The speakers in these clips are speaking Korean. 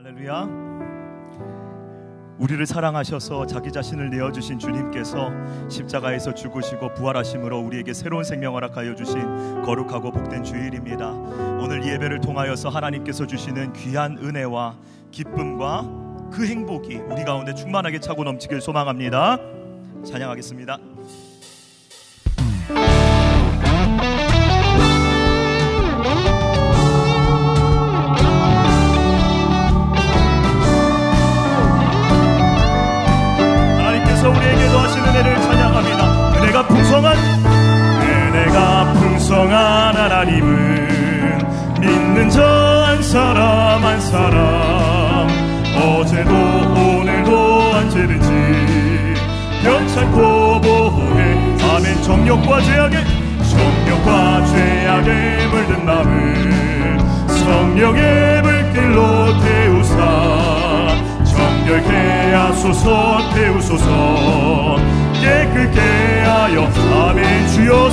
할렐루야. 우리를 사랑하셔서 자기 자신을 내어주신 주님께서 십자가에서 죽으시고 부활하심으로 우리에게 새로운 생명 허락하여 주신 거룩하고 복된 주일입니다. 오늘 이 예배를 통하여서 하나님께서 주시는 귀한 은혜와 기쁨과 그 행복이 우리 가운데 충만하게 차고 넘치길 소망합니다. 찬양하겠습니다. 우리에게도 하신 은혜를 찬양합니다. 은혜가 풍성한 하나님은 믿는 자 한 사람 한 사람 어제도 오늘도 언제든지 변찮고 보호해. 아멘. 정욕과 죄악에 물든 마음을 성령의 불길로 태우사 정결케 하소서 태우소서 깨끗게 하여. 아멘. 주여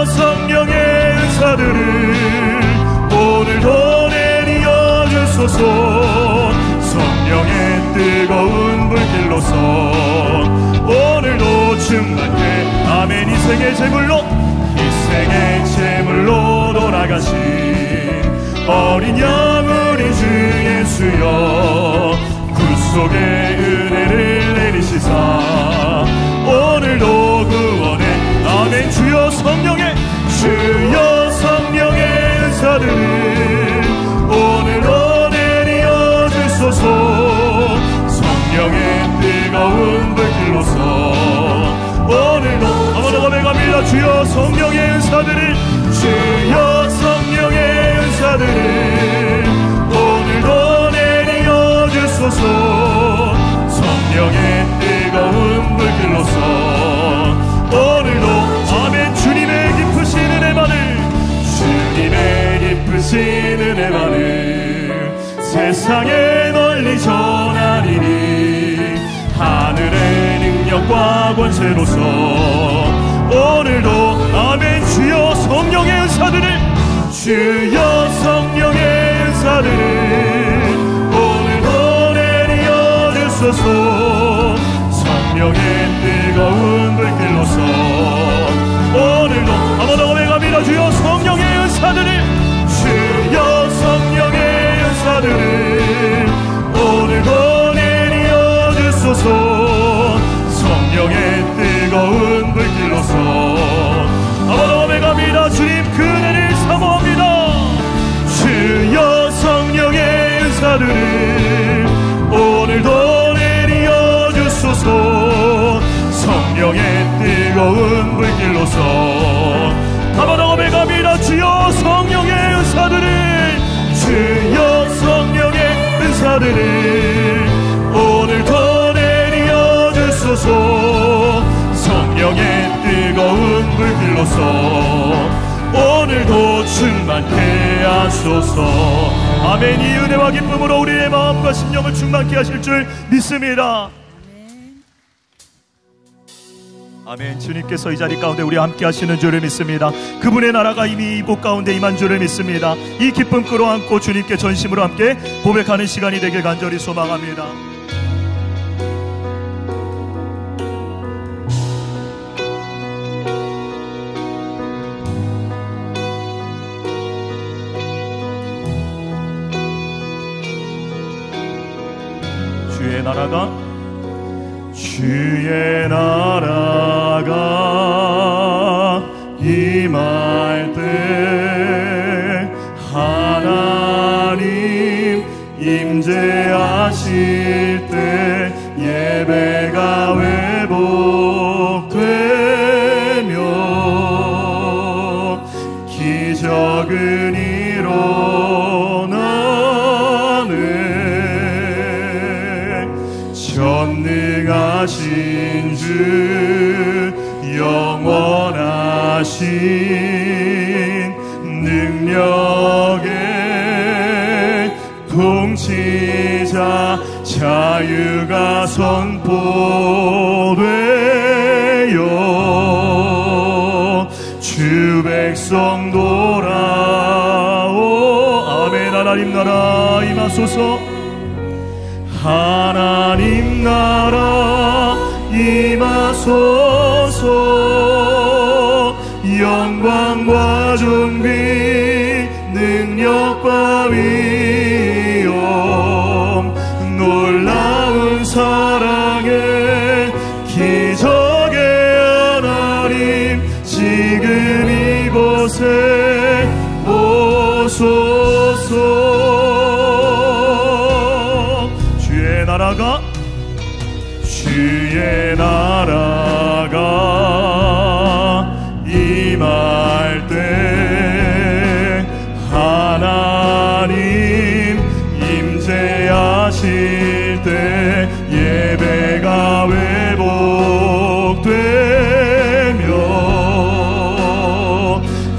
성령의 은사들을 오늘도 내리어 주소서. 성령의 뜨거운 불길로서 오늘도 충만케. 아멘. 희생의 제물로 돌아가신 어린 양 우리 주 예수여 구속의 은혜를 내리시사 오늘도 구원해. 아멘. 주여 성령의 은사들을 오늘도 내리어 주소서. 성령의 뜨거운 불길로서 오늘도 아버지가 갑니다. 주여 성령의 은사들을 오늘도 내리어 주소서. 성령의 뜨거운 불길로서 오늘도 아멘. 주님의 기쁘신 은혜만을 세상에 널리 전하리니 하늘의 능력과 권세로서 오늘도 아멘. 주여 성령의 은사들을 오늘도 내리어 주소서. 성령의 뜨거운 불길로서 오늘도 아버지 갑니다. 주여 성령의 은사들을 오늘도 내리어 주소서. 성령의 뜨거운 불길로서 아버지 갑니다. 주님 그 은혜를 사모합니다. 주여 성령의 은사들을 오늘도 내리어 주소서. 성령의 뜨거운 불길로서 아버지 갑니다. 주여 성령의 은사들을 오늘도 내리어 주소서. 성령의 뜨거운 불길로서 오늘도 충만케 하소서. 아멘. 이 은혜와 기쁨으로 우리의 마음과 심령을 충만케 하실 줄 믿습니다. 아멘. 주님께서 이 자리 가운데 우리와 함께 하시는 줄을 믿습니다. 그분의 나라가 이미 이곳 가운데 임한 줄을 믿습니다. 이 기쁨 끌어안고 주님께 전심으로 함께 고백하는 시간이 되길 간절히 소망합니다. 주의 나라가 임할 때 하나님 임재하실 때 예배가 회복되며 기적은 전능하신 주 영원하신 능력의 통치자 자유가 선포되어 주 백성 돌아오. 아멘. 하나님 나라 임하소서. 하나님 나라 임하소서. 영광과 존귀 능력과 위엄 놀라운 사랑의 기적의 하나님 지금 이곳에 오소서. 주의 나라가 임할 때 하나님 임재하실 때 예배가 회복되며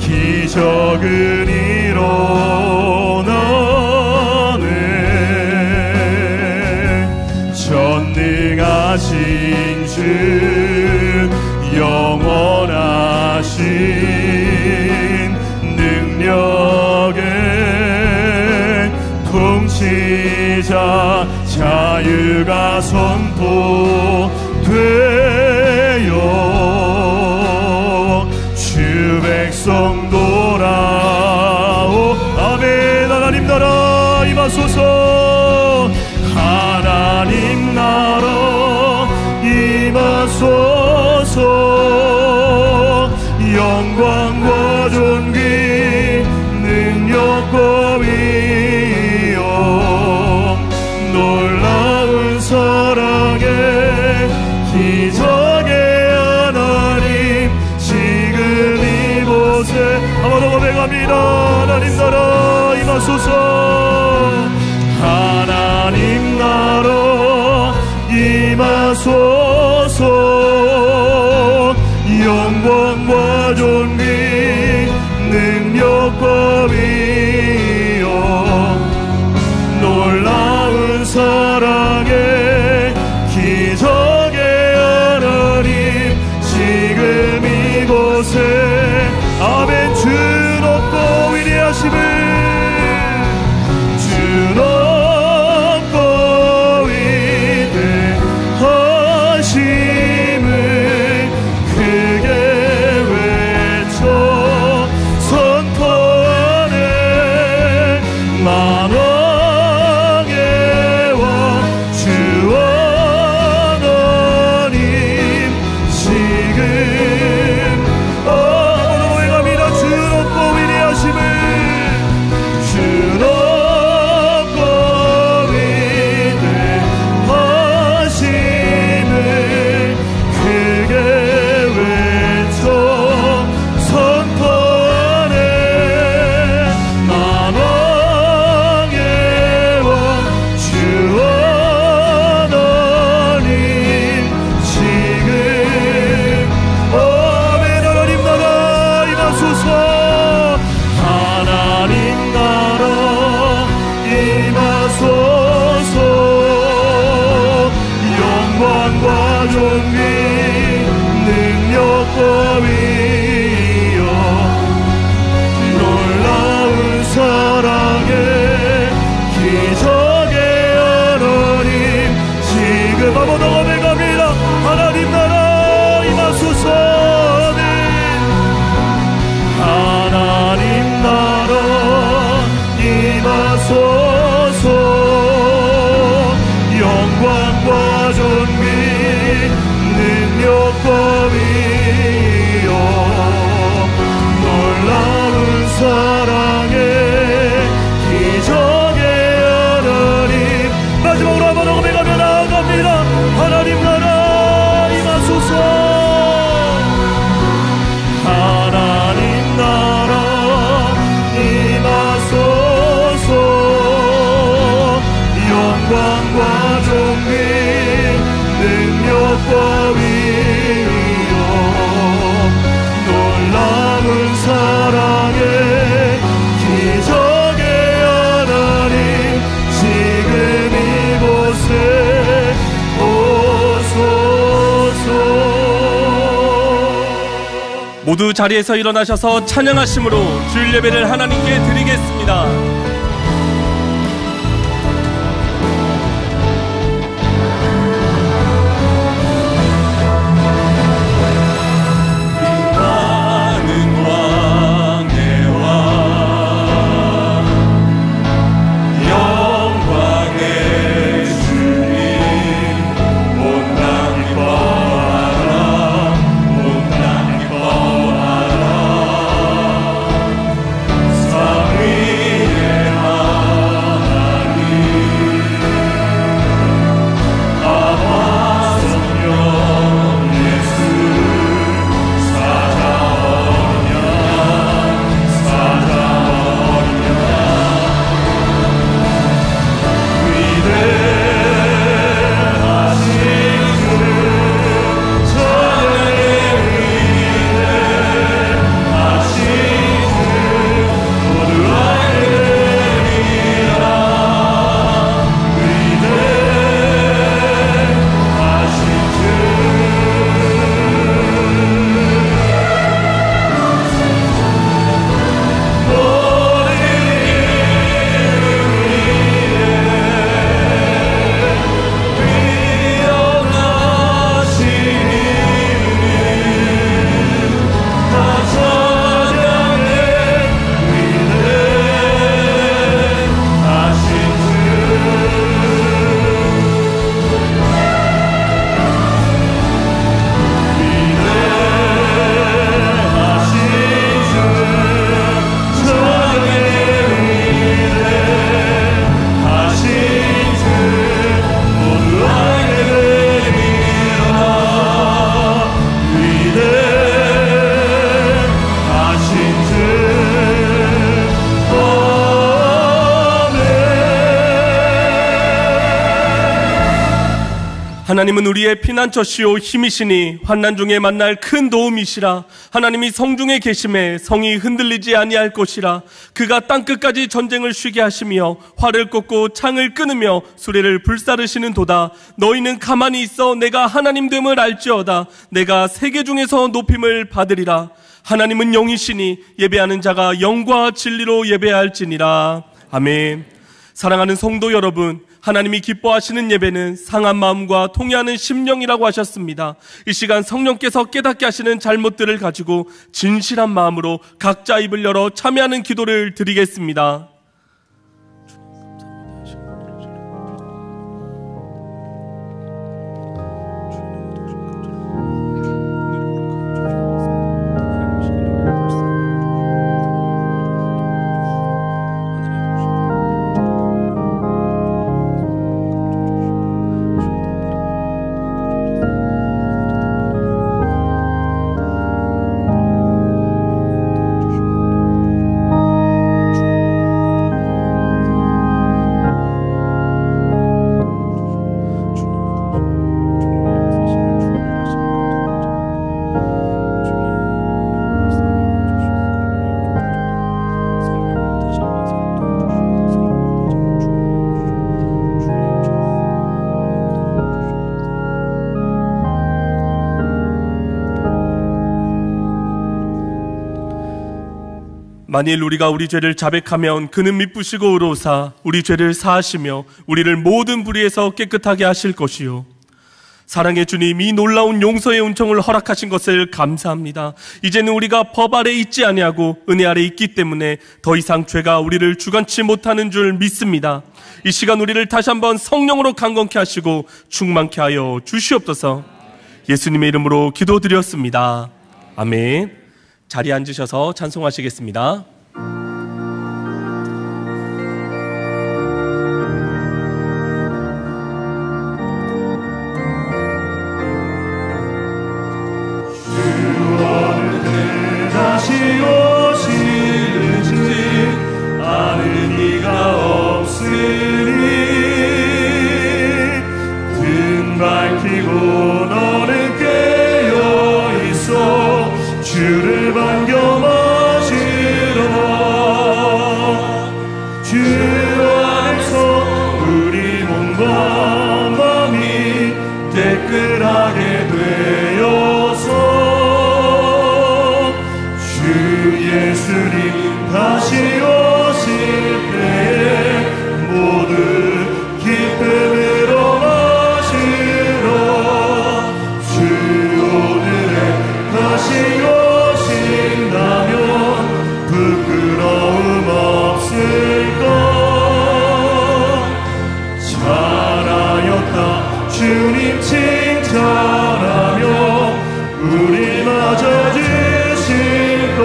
기적은 일어나네. 전능하신 주 영원하신 능력의 통치자 자유가 선포되어 주 백성 돌아오. 아멘. 하나님 나라 임하소서. 하나님 나라 임하소서. 영광과 존귀 능력과 위엄 놀라운 사랑의 기적의 하나님 지금 이곳에 아마도 고백합니다. 하나님 나라 임하소서. 하나님 나라 임하소서. 영광과 존귀 능력과 위엄 놀라운 사랑의 기적의 하나님 지금 이곳에 아멘. 주 높고 위대하심을 주 높고 위대하심을 크게 외쳐 선포하네. 만왕의 왕 주 하나님 지금 모두 고백합니다. 주 높고 위대하심을 주 높고 위대하심을 크게 외쳐 선포하네. 만왕의 왕 주 하나님 지금 아멘. 하나님 나라 임하소서. 하나님 나라 임하소서. 영광과 존귀 능력과 위엄 놀라운 사랑의 기적의 하나님 지금 한번 더 고백합니다. 하나님 나라 임하소서. 아멘. 하나님 나라 임하소서. 영광과 존귀 능력과 위엄 놀라운 사랑의 기적의 하나님 마지막으로 한번 더 고백하며 나아갑니다. 하나님 나라 임하소서. 하나님 나라 임하소서. 영광과 존귀 능력과 위엄 놀라운 사랑의 기적의 하나님 지금 이곳에 오소서. 모두 자리에서 일어나셔서 찬양하심으로 주일 예배를 하나님께 드리겠습니다. 하나님은 우리의 피난처시오 힘이시니 환난 중에 만날 큰 도움이시라. 하나님이 성중에 계심에 성이 흔들리지 아니할 것이라. 그가 땅끝까지 전쟁을 쉬게 하시며 활을 꽂고 창을 끊으며 수레를 불사르시는 도다. 너희는 가만히 있어 내가 하나님 됨을 알지어다. 내가 세계 중에서 높임을 받으리라. 하나님은 영이시니 예배하는 자가 영과 진리로 예배할지니라. 아멘. 사랑하는 성도 여러분, 하나님이 기뻐하시는 예배는 상한 마음과 통회하는 심령이라고 하셨습니다. 이 시간 성령께서 깨닫게 하시는 잘못들을 가지고 진실한 마음으로 각자 입을 열어 참여하는 기도를 드리겠습니다. 만일 우리가 우리 죄를 자백하면 그는 미쁘시고 의로우사 우리 죄를 사하시며 우리를 모든 불의에서 깨끗하게 하실 것이요. 사랑의 주님, 이 놀라운 용서의 은총을 허락하신 것을 감사합니다. 이제는 우리가 법 아래 있지 아니하고 은혜 아래 있기 때문에 더 이상 죄가 우리를 주관치 못하는 줄 믿습니다. 이 시간 우리를 다시 한번 성령으로 강건케 하시고 충만케 하여 주시옵소서. 예수님의 이름으로 기도드렸습니다. 아멘. 자리에 앉으셔서 찬송하시겠습니다. 다시 오시는지 아는 이가 없으니 등 밝히고 너는 깨어 있어 주를 반겨마시라. 주 안에서 우리 몸과 마음이 깨끗하게 되어서 예수님 다시 오실 때에 모두 기쁨으로 마시러 주 오늘에 다시 오신다면 부끄러움 없을까. 잘하였다 주님 칭찬하며 우리 맞아주실 것.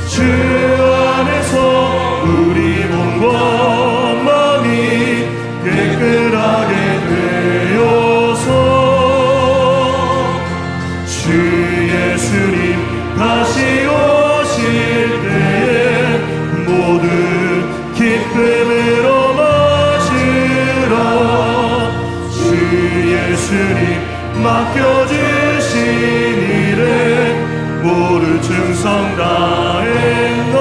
주 안에서 우리 몸과 마음이 깨끗하게 되어서 주 예수님 다시 오실 때에 모두 기쁨으로 맞으라. 주 예수님 맡겨주신 일에 모두 충성 다했나.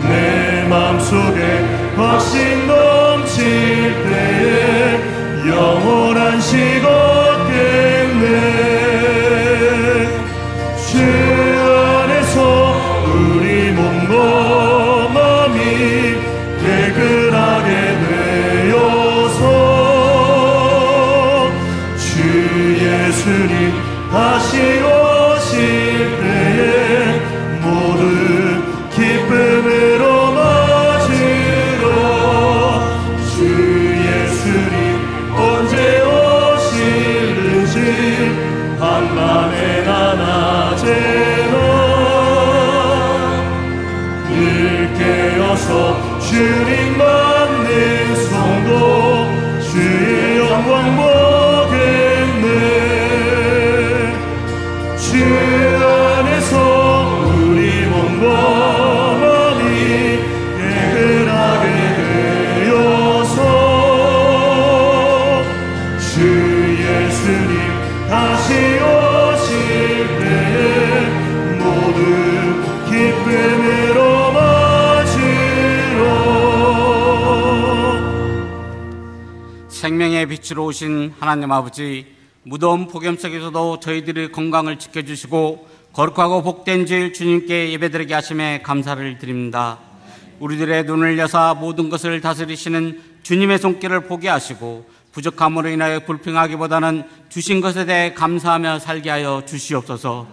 내 마음속에 확신 넘칠 때에 영원한 식 얻겠네. 주 안에서 우리 몸과 마음이 깨끗하게 되어서 주 예수님 다시 오실 때에 모두 기쁨으로 맞으러 주 예수님 언제 오실는지 한밤에 낮에나 늘 깨어서 주님 만난 성도 주의 영광 보겠네. 주 안에서 우리 몸과 마음이 깨끗하게 되어서 생명의 빛으로 오신 하나님 아버지, 무더운 폭염 속에서도 저희들의 건강을 지켜주시고 거룩하고 복된 주일 주님께 예배드리게 하심에 감사를 드립니다. 우리들의 눈을 여사 모든 것을 다스리시는 주님의 손길을 보게 하시고 부족함으로 인하여 불평하기보다는 주신 것에 대해 감사하며 살게 하여 주시옵소서.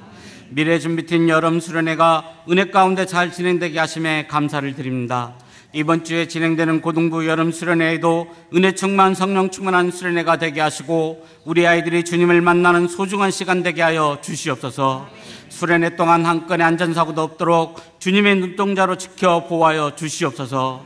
미래 준비팀 여름 수련회가 은혜 가운데 잘 진행되게 하심에 감사를 드립니다. 이번 주에 진행되는 고등부 여름 수련회에도 은혜 충만 성령 충만한 수련회가 되게 하시고 우리 아이들이 주님을 만나는 소중한 시간 되게 하여 주시옵소서. 수련회 동안 한 건의 안전사고도 없도록 주님의 눈동자로 지켜 보호하여 주시옵소서.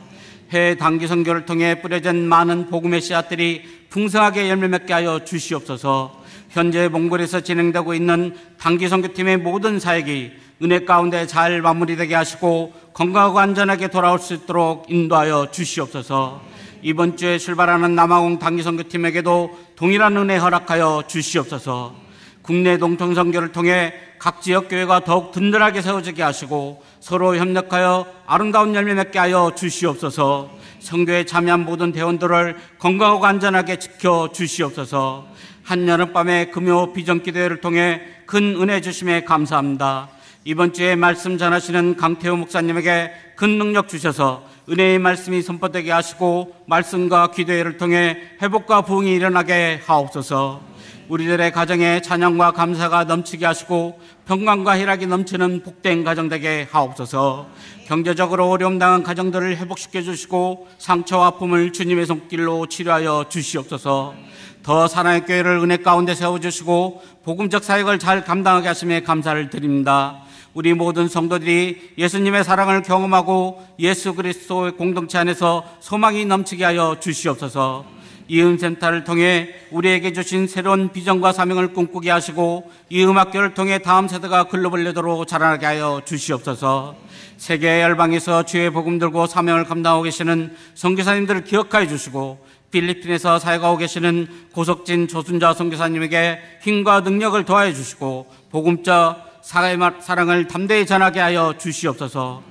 해외 단기 선교를 통해 뿌려진 많은 복음의 씨앗들이 풍성하게 열매 맺게 하여 주시옵소서. 현재 몽골에서 진행되고 있는 단기 선교팀의 모든 사역이 은혜 가운데 잘 마무리되게 하시고 건강하고 안전하게 돌아올 수 있도록 인도하여 주시옵소서. 이번 주에 출발하는 남아공 단기 선교팀에게도 동일한 은혜 허락하여 주시옵소서. 국내 동통 선교를 통해 각 지역 교회가 더욱 든든하게 세워지게 하시고 서로 협력하여 아름다운 열매 맺게 하여 주시옵소서. 선교에 참여한 모든 대원들을 건강하고 안전하게 지켜 주시옵소서. 한여름밤에 금요 비전기도회를 통해 큰 은혜 주심에 감사합니다. 이번 주에 말씀 전하시는 강태호 목사님에게 큰 능력 주셔서 은혜의 말씀이 선포되게 하시고 말씀과 기도회를 통해 회복과 부흥이 일어나게 하옵소서. 우리들의 가정에 찬양과 감사가 넘치게 하시고 평강과 희락이 넘치는 복된 가정 되게 하옵소서. 경제적으로 어려움 당한 가정들을 회복시켜 주시고 상처와 아픔을 주님의 손길로 치료하여 주시옵소서. 더 사랑의 교회를 은혜 가운데 세워주시고 복음적 사역을 잘 감당하게 하심에 감사를 드립니다. 우리 모든 성도들이 예수님의 사랑을 경험하고 예수 그리스도의 공동체 안에서 소망이 넘치게 하여 주시옵소서. 이 음센터를 통해 우리에게 주신 새로운 비전과 사명을 꿈꾸게 하시고 이 음악교를 통해 다음 세대가 글로벌 리더로 자라나게 하여 주시옵소서. 세계 열방에서 주의 복음 들고 사명을 감당하고 계시는 선교사님들을 기억하여 주시고 필리핀에서 사역하고 계시는 고석진 조순자 선교사님에게 힘과 능력을 더하여 주시고 복음적 사랑을 담대히 전하게 하여 주시옵소서.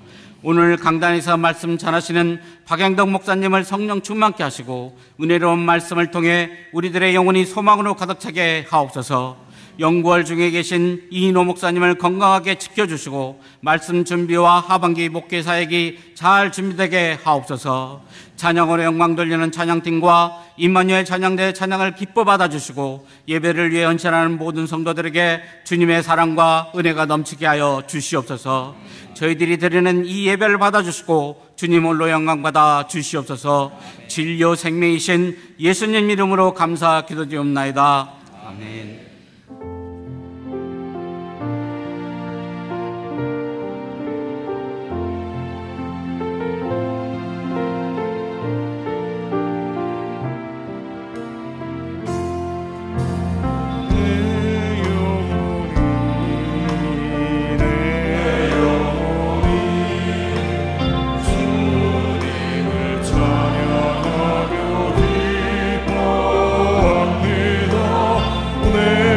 오늘 강단에서 말씀 전하시는 박영덕 목사님을 성령 충만케 하시고 은혜로운 말씀을 통해 우리들의 영혼이 소망으로 가득 차게 하옵소서. 영구월 중에 계신 이인호 목사님을 건강하게 지켜주시고 말씀 준비와 하반기 목회 사역이 잘 준비되게 하옵소서. 찬양으로 영광 돌리는 찬양팀과 임마누엘 찬양대 찬양을 기뻐 받아주시고 예배를 위해 헌신하는 모든 성도들에게 주님의 사랑과 은혜가 넘치게 하여 주시옵소서. 저희들이 드리는 이 예배를 받아주시고 주님 홀로 영광 받아 주시옵소서. 진료 생명이신 예수님 이름으로 감사 기도드리옵나이다. 아멘. 내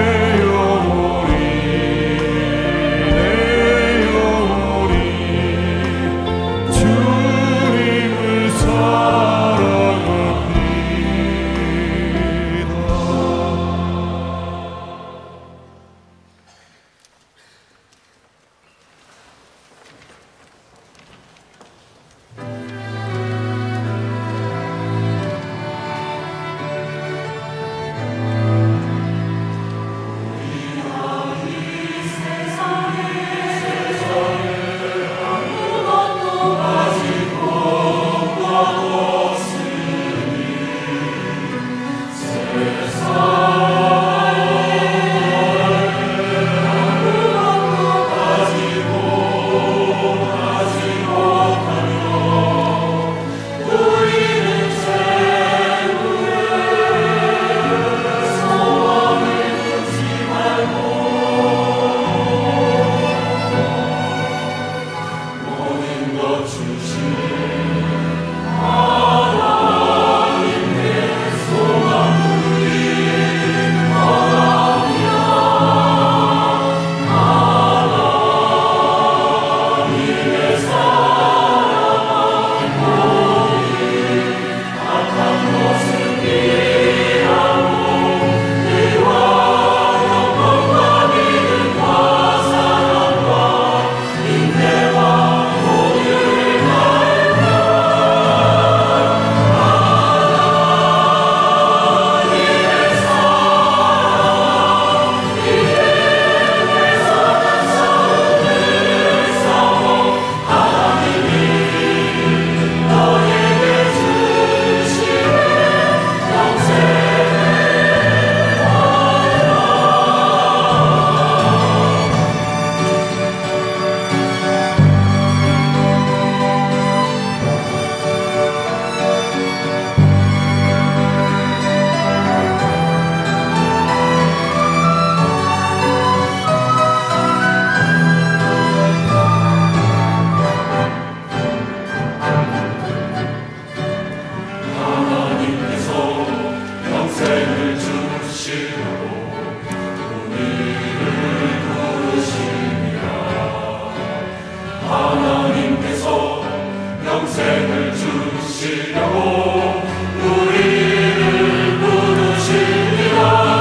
평생을 주시려고 우리를 부르시리라.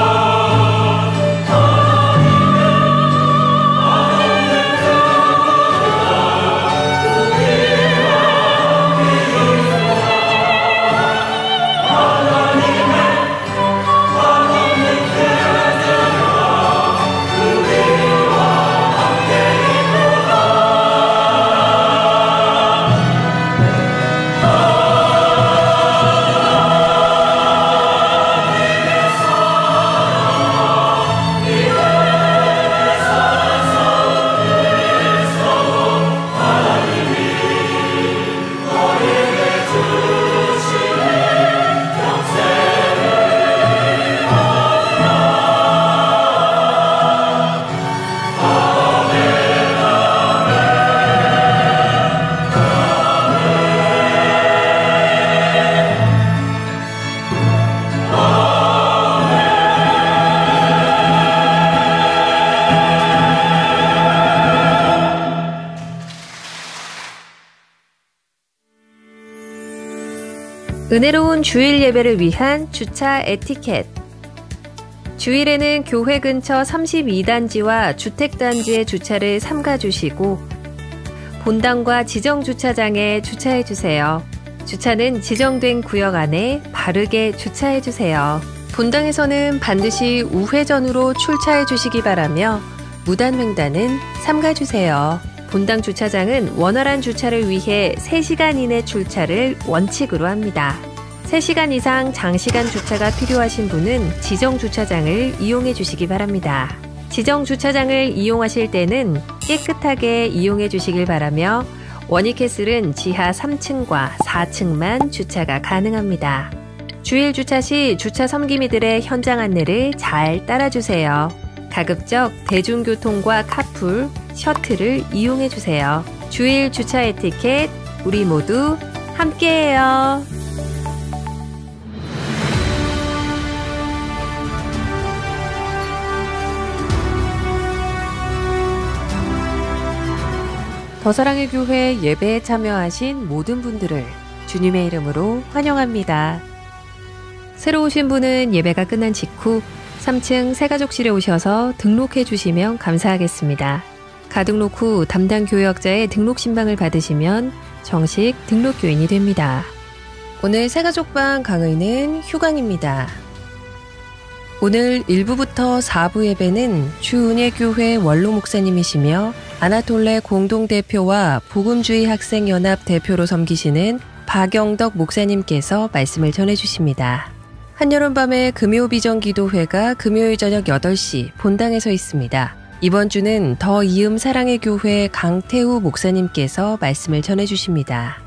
은혜로운 주일 예배를 위한 주차 에티켓. 주일에는 교회 근처 32단지와 주택단지의 주차를 삼가주시고 본당과 지정 주차장에 주차해주세요. 주차는 지정된 구역 안에 바르게 주차해주세요. 본당에서는 반드시 우회전으로 출차해주시기 바라며 무단횡단은 삼가주세요. 본당 주차장은 원활한 주차를 위해 3시간 이내 출차를 원칙으로 합니다. 3시간 이상 장시간 주차가 필요하신 분은 지정 주차장을 이용해 주시기 바랍니다. 지정 주차장을 이용하실 때는 깨끗하게 이용해 주시길 바라며 원익캐슬은 지하 3층과 4층만 주차가 가능합니다. 주일 주차 시 주차 섬기미들의 현장 안내를 잘 따라주세요. 가급적 대중교통과 카풀, 셔틀을 이용해 주세요. 주일 주차 에티켓, 우리 모두 함께해요. 더사랑의 교회 예배에 참여하신 모든 분들을 주님의 이름으로 환영합니다. 새로 오신 분은 예배가 끝난 직후 3층 새가족실에 오셔서 등록해 주시면 감사하겠습니다. 가등록 후 담당 교역자의 등록 신방을 받으시면 정식 등록교인이 됩니다. 오늘 새가족방 강의는 휴강입니다. 오늘 1부부터 4부 예배는 주은혜교회 원로 목사님이시며 아나톨레 공동대표와 복음주의 학생연합 대표로 섬기시는 박영덕 목사님께서 말씀을 전해주십니다. 한여름밤의 금요비전기도회가 금요일 저녁 8시 본당에서 있습니다. 이번 주는 더 이음 사랑의 교회 강태우 목사님께서 말씀을 전해주십니다.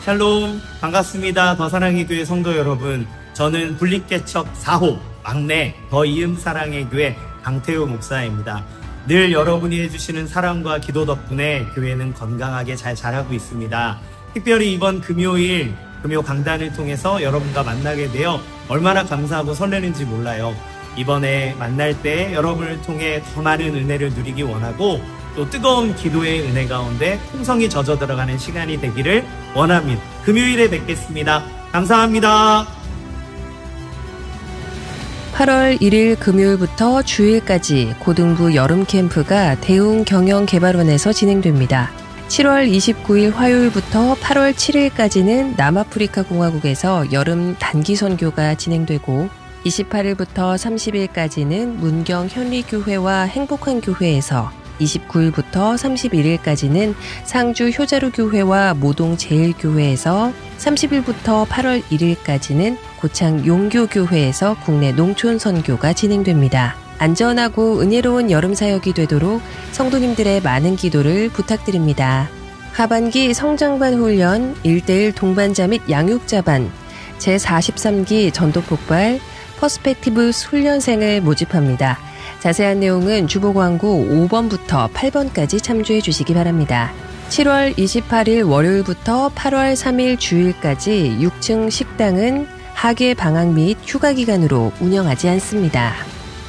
샬롬, 반갑습니다. 더 사랑의 교회 성도 여러분, 저는 분립개척 4호 막내 더 이음 사랑의 교회 강태우 목사입니다. 늘 여러분이 해주시는 사랑과 기도 덕분에 교회는 건강하게 잘 자라고 있습니다. 특별히 이번 금요일 금요 강단을 통해서 여러분과 만나게 되어 얼마나 감사하고 설레는지 몰라요. 이번에 만날 때 여러분을 통해 더 많은 은혜를 누리기 원하고 또 뜨거운 기도의 은혜 가운데 풍성이 젖어 들어가는 시간이 되기를 원합니다. 금요일에 뵙겠습니다. 감사합니다. 8월 1일 금요일부터 주일까지 고등부 여름 캠프가 대웅경영개발원에서 진행됩니다. 7월 29일 화요일부터 8월 7일까지는 남아프리카 공화국에서 여름 단기 선교가 진행되고 28일부터 30일까지는 문경 현리교회와 행복한 교회에서 29일부터 31일까지는 상주 효자루 교회와 모동 제일교회에서 30일부터 8월 1일까지는 고창 용교교회에서 국내 농촌 선교가 진행됩니다. 안전하고 은혜로운 여름 사역이 되도록 성도님들의 많은 기도를 부탁드립니다. 하반기 성장반 훈련 1:1 동반자 및 양육자반 제43기 전도폭발 퍼스펙티브 훈련생을 모집합니다. 자세한 내용은 주보광고 5번부터 8번까지 참조해 주시기 바랍니다. 7월 28일 월요일부터 8월 3일 주일까지 6층 식당은 학예 방학 및 휴가 기간으로 운영하지 않습니다.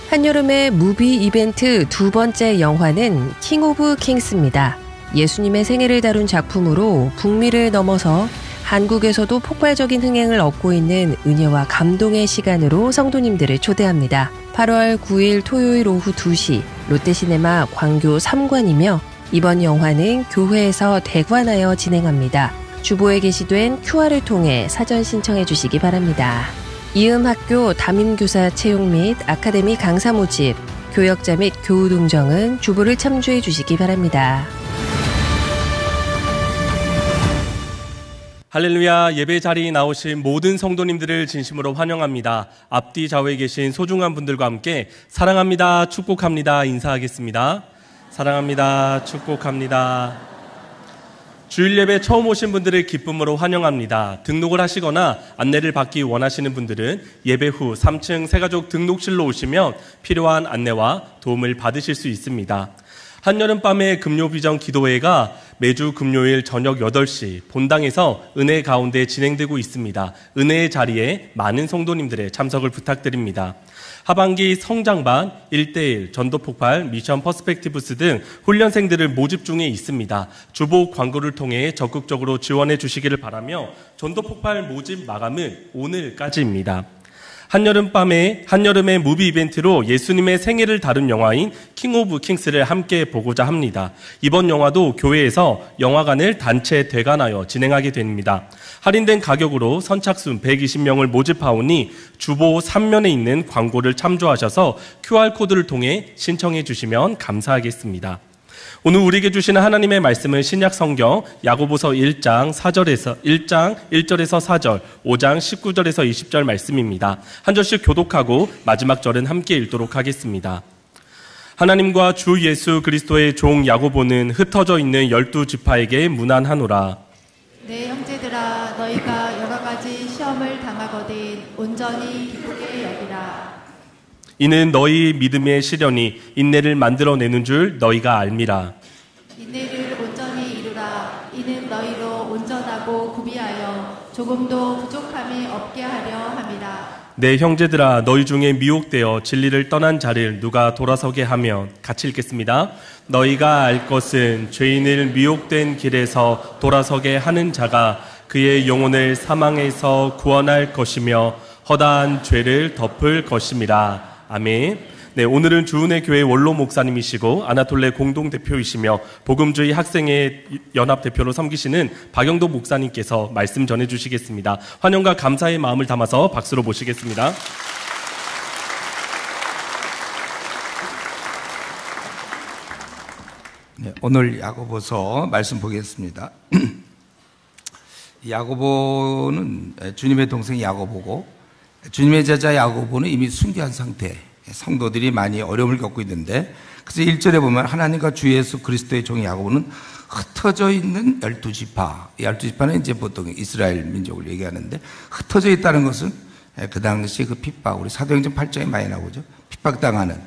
한여름의 무비 이벤트 두 번째 영화는 킹 오브 킹스입니다. 예수님의 생애를 다룬 작품으로 북미를 넘어서 한국에서도 폭발적인 흥행을 얻고 있는 은혜와 감동의 시간으로 성도님들을 초대합니다. 8월 9일 토요일 오후 2시 롯데시네마 광교 3관이며 이번 영화는 교회에서 대관하여 진행합니다. 주보에 게시된 QR을 통해 사전 신청해 주시기 바랍니다. 이음학교 담임교사 채용 및 아카데미 강사 모집, 교역자 및 교우 동정은 주보를 참조해 주시기 바랍니다. 할렐루야. 예배 자리에 나오신 모든 성도님들을 진심으로 환영합니다. 앞뒤 좌우에 계신 소중한 분들과 함께 사랑합니다, 축복합니다 인사하겠습니다. 사랑합니다, 축복합니다. 주일 예배 처음 오신 분들을 기쁨으로 환영합니다. 등록을 하시거나 안내를 받기 원하시는 분들은 예배 후 3층 새가족 등록실로 오시면 필요한 안내와 도움을 받으실 수 있습니다. 한여름밤의 금요비전 기도회가 매주 금요일 저녁 8시 본당에서 은혜 가운데 진행되고 있습니다. 은혜의 자리에 많은 성도님들의 참석을 부탁드립니다. 하반기 성장반, 1:1, 전도폭발, 미션 퍼스펙티브스 등 훈련생들을 모집 중에 있습니다. 주보 광고를 통해 적극적으로 지원해 주시기를 바라며 전도폭발 모집 마감은 오늘까지입니다. 한여름의 무비 이벤트로 예수님의 생애를 다룬 영화인 킹 오브 킹스를 함께 보고자 합니다. 이번 영화도 교회에서 영화관을 단체 대관하여 진행하게 됩니다. 할인된 가격으로 선착순 120명을 모집하오니 주보 3면에 있는 광고를 참조하셔서 QR코드를 통해 신청해 주시면 감사하겠습니다. 오늘 우리에게 주시는 하나님의 말씀은 신약 성경 야고보서 1장 1절에서 4절, 5장 19절에서 20절 말씀입니다. 한 절씩 교독하고 마지막 절은 함께 읽도록 하겠습니다. 하나님과 주 예수 그리스도의 종 야고보는 흩어져 있는 12지파에게 문안하노라. 내 형제들아, 너희가 여러 가지 시험을 당하거든 온전히 기쁘게 여기라. 이는 너희 믿음의 시련이 인내를 만들어내는 줄 너희가 알미라. 인내를 온전히 이루라. 이는 너희로 온전하고 구비하여 조금도 부족함이 없게 하려 함이라. 내 형제들아, 너희 중에 미혹되어 진리를 떠난 자를 누가 돌아서게 하면, 같이 읽겠습니다. 너희가 알 것은 죄인을 미혹된 길에서 돌아서게 하는 자가 그의 영혼을 사망에서 구원할 것이며 허다한 죄를 덮을 것임이라. 아멘. 네, 오늘은 주은혜 교회 원로 목사님이시고 아나톨레 공동대표이시며 복음주의 학생회 연합 대표로 섬기시는 박영도 목사님께서 말씀 전해주시겠습니다. 환영과 감사의 마음을 담아서 박수로 모시겠습니다. 네, 오늘 야고보서 말씀 보겠습니다. 야고보는 주님의 동생 야고보고 주님의 제자 야고보는 이미 순교한 상태, 성도들이 많이 어려움을 겪고 있는데, 그래서 1절에 보면 하나님과 주 예수 그리스도의 종 야고보는 흩어져 있는 12지파, 이 12지파는 이제 보통 이스라엘 민족을 얘기하는데, 흩어져 있다는 것은 그 당시 그 핍박, 우리 사도행전 8장에 많이 나오죠. 핍박당하는.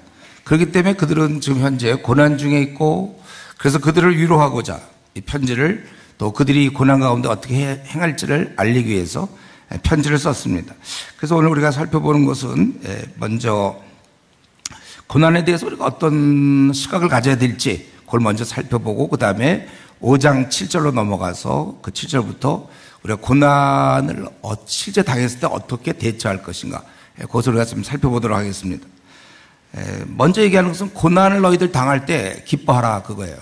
그렇기 때문에 그들은 지금 현재 고난 중에 있고, 그래서 그들을 위로하고자 이 편지를, 또 그들이 고난 가운데 어떻게 행할지를 알리기 위해서 편지를 썼습니다. 그래서 오늘 우리가 살펴보는 것은 먼저 고난에 대해서 우리가 어떤 시각을 가져야 될지 그걸 먼저 살펴보고, 그 다음에 5장 7절로 넘어가서 그 7절부터 우리가 고난을 실제 당했을 때 어떻게 대처할 것인가, 그것을 우리가 좀 살펴보도록 하겠습니다. 먼저 얘기하는 것은 고난을 너희들 당할 때 기뻐하라, 그거예요.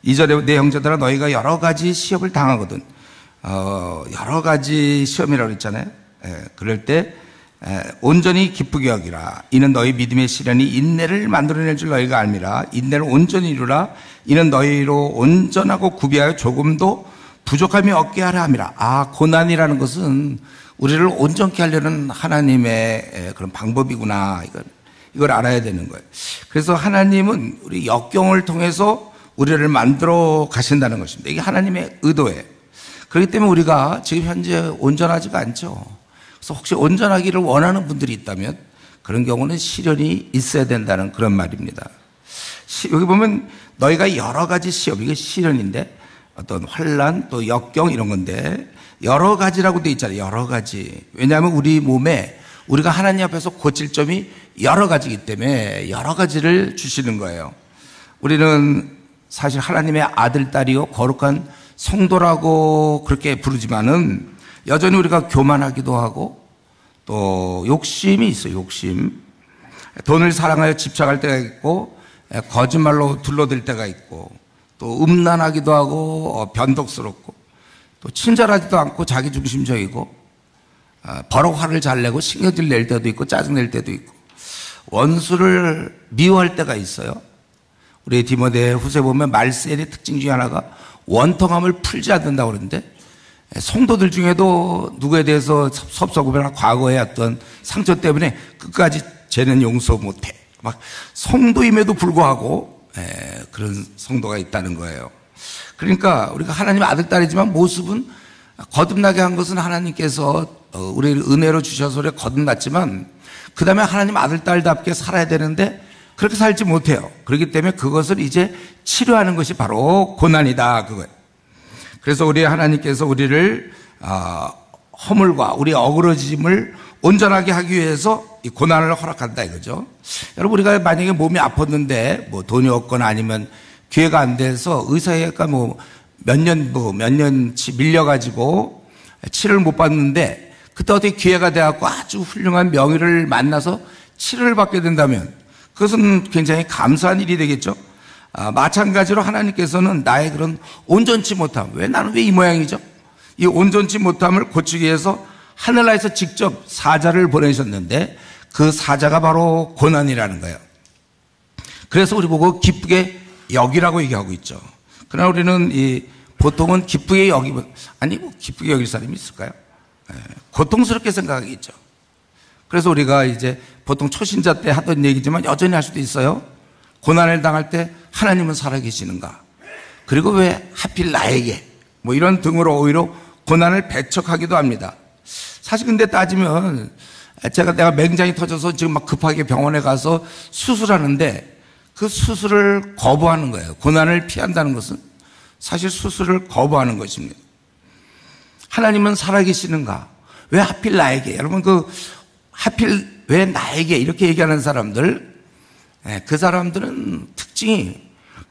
2절에 내 형제들아, 너희가 여러 가지 시험을 당하거든. 여러 가지 시험이라고 했잖아요. 그럴 때 온전히 기쁘게 여기라. 이는 너희 믿음의 시련이 인내를 만들어낼 줄 너희가 알미라. 인내를 온전히 이루라. 이는 너희로 온전하고 구비하여 조금도 부족함이 없게 하라 함이라. 아, 고난이라는 것은 우리를 온전케 하려는 하나님의 그런 방법이구나, 이걸 알아야 되는 거예요. 그래서 하나님은 우리 역경을 통해서 우리를 만들어 가신다는 것입니다. 이게 하나님의 의도예요. 그렇기 때문에 우리가 지금 현재 온전하지가 않죠. 그래서 혹시 온전하기를 원하는 분들이 있다면 그런 경우는 시련이 있어야 된다는 그런 말입니다. 여기 보면 너희가 여러 가지 시험, 이게 시련인데 어떤 환난, 또 역경 이런 건데 여러 가지라고 돼 있잖아요. 여러 가지. 왜냐하면 우리 몸에 우리가 하나님 앞에서 고칠 점이 여러 가지이기 때문에 여러 가지를 주시는 거예요. 우리는 사실 하나님의 아들, 딸이요 거룩한 성도라고 그렇게 부르지만은 여전히 우리가 교만하기도 하고 또 욕심이 있어요. 욕심. 돈을 사랑하여 집착할 때가 있고 거짓말로 둘러댈 때가 있고 또 음란하기도 하고 변덕스럽고 또 친절하지도 않고 자기중심적이고 버럭 화를 잘 내고 신경질 낼 때도 있고 짜증 낼 때도 있고 원수를 미워할 때가 있어요. 우리 디모데 후서에 보면 말세의 특징 중에 하나가 원통함을 풀지 않는다고 그러는데 성도들 중에도 누구에 대해서 섭섭하거나 과거에 어떤 상처 때문에 끝까지 쟤는 용서 못해. 막 성도임에도 불구하고 그런 성도가 있다는 거예요. 그러니까 우리가 하나님의 아들, 딸이지만 모습은 거듭나게 한 것은 하나님께서 우리를 은혜로 주셔서 그래 거듭났지만 그 다음에 하나님 아들, 딸답게 살아야 되는데 그렇게 살지 못해요. 그렇기 때문에 그것을 이제 치료하는 것이 바로 고난이다 그거예요. 그래서 우리 하나님께서 우리를 허물과 우리 어그러짐을 온전하게 하기 위해서 이 고난을 허락한다 이거죠. 여러분 우리가 만약에 몸이 아팠는데 뭐 돈이 없거나 아니면 기회가 안 돼서 의사가 뭐 몇 년치 밀려가지고 치료를 못 받는데 그때 어떻게 기회가 돼갖고 아주 훌륭한 명의를 만나서 치료를 받게 된다면 그것은 굉장히 감사한 일이 되겠죠. 마찬가지로 하나님께서는 나의 그런 온전치 못함, 나는 왜 이 모양이죠? 이 온전치 못함을 고치기 위해서 하늘나라에서 직접 사자를 보내셨는데 그 사자가 바로 고난이라는 거예요. 그래서 우리 보고 기쁘게 여기라고 얘기하고 있죠. 그러나 우리는 보통은 기쁘게 여기면 아니 뭐 기쁘게 여길 사람이 있을까요? 고통스럽게 생각하겠죠. 그래서 우리가 이제 보통 초신자 때 하던 얘기지만 여전히 할 수도 있어요. 고난을 당할 때 하나님은 살아계시는가? 그리고 왜 하필 나에게? 뭐 이런 등으로 오히려 고난을 배척하기도 합니다. 사실 근데 따지면 내가 맹장이 터져서 지금 막 급하게 병원에 가서 수술하는데 그 수술을 거부하는 거예요. 고난을 피한다는 것은 사실 수술을 거부하는 것입니다. 하나님은 살아계시는가? 왜 하필 나에게? 여러분 하필 왜 나에게 이렇게 얘기하는 사람들 그 사람들은 특징이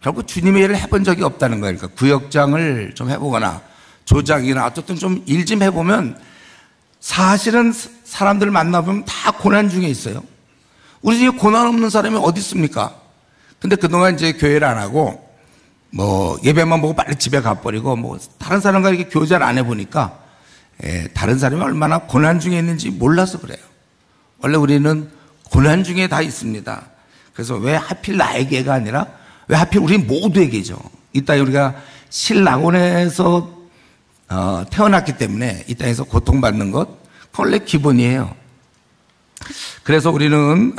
결국 주님의 일을 해본 적이 없다는 거예요. 그러니까 구역장을 좀 해보거나 조장이나 어쨌든 좀 일 좀 해보면 사실은 사람들을 만나보면 다 고난 중에 있어요. 우리 중에 고난 없는 사람이 어디 있습니까? 근데 그동안 이제 교회를 안 하고 뭐 예배만 보고 빨리 집에 가버리고 뭐 다른 사람과 이렇게 교제를 안 해보니까 다른 사람이 얼마나 고난 중에 있는지 몰라서 그래요. 원래 우리는 고난 중에 다 있습니다. 그래서 왜 하필 나에게가 아니라 왜 하필 우리 모두에게죠. 이 땅에 우리가 신랑원에서 태어났기 때문에 이 땅에서 고통받는 것 원래 기본이에요. 그래서 우리는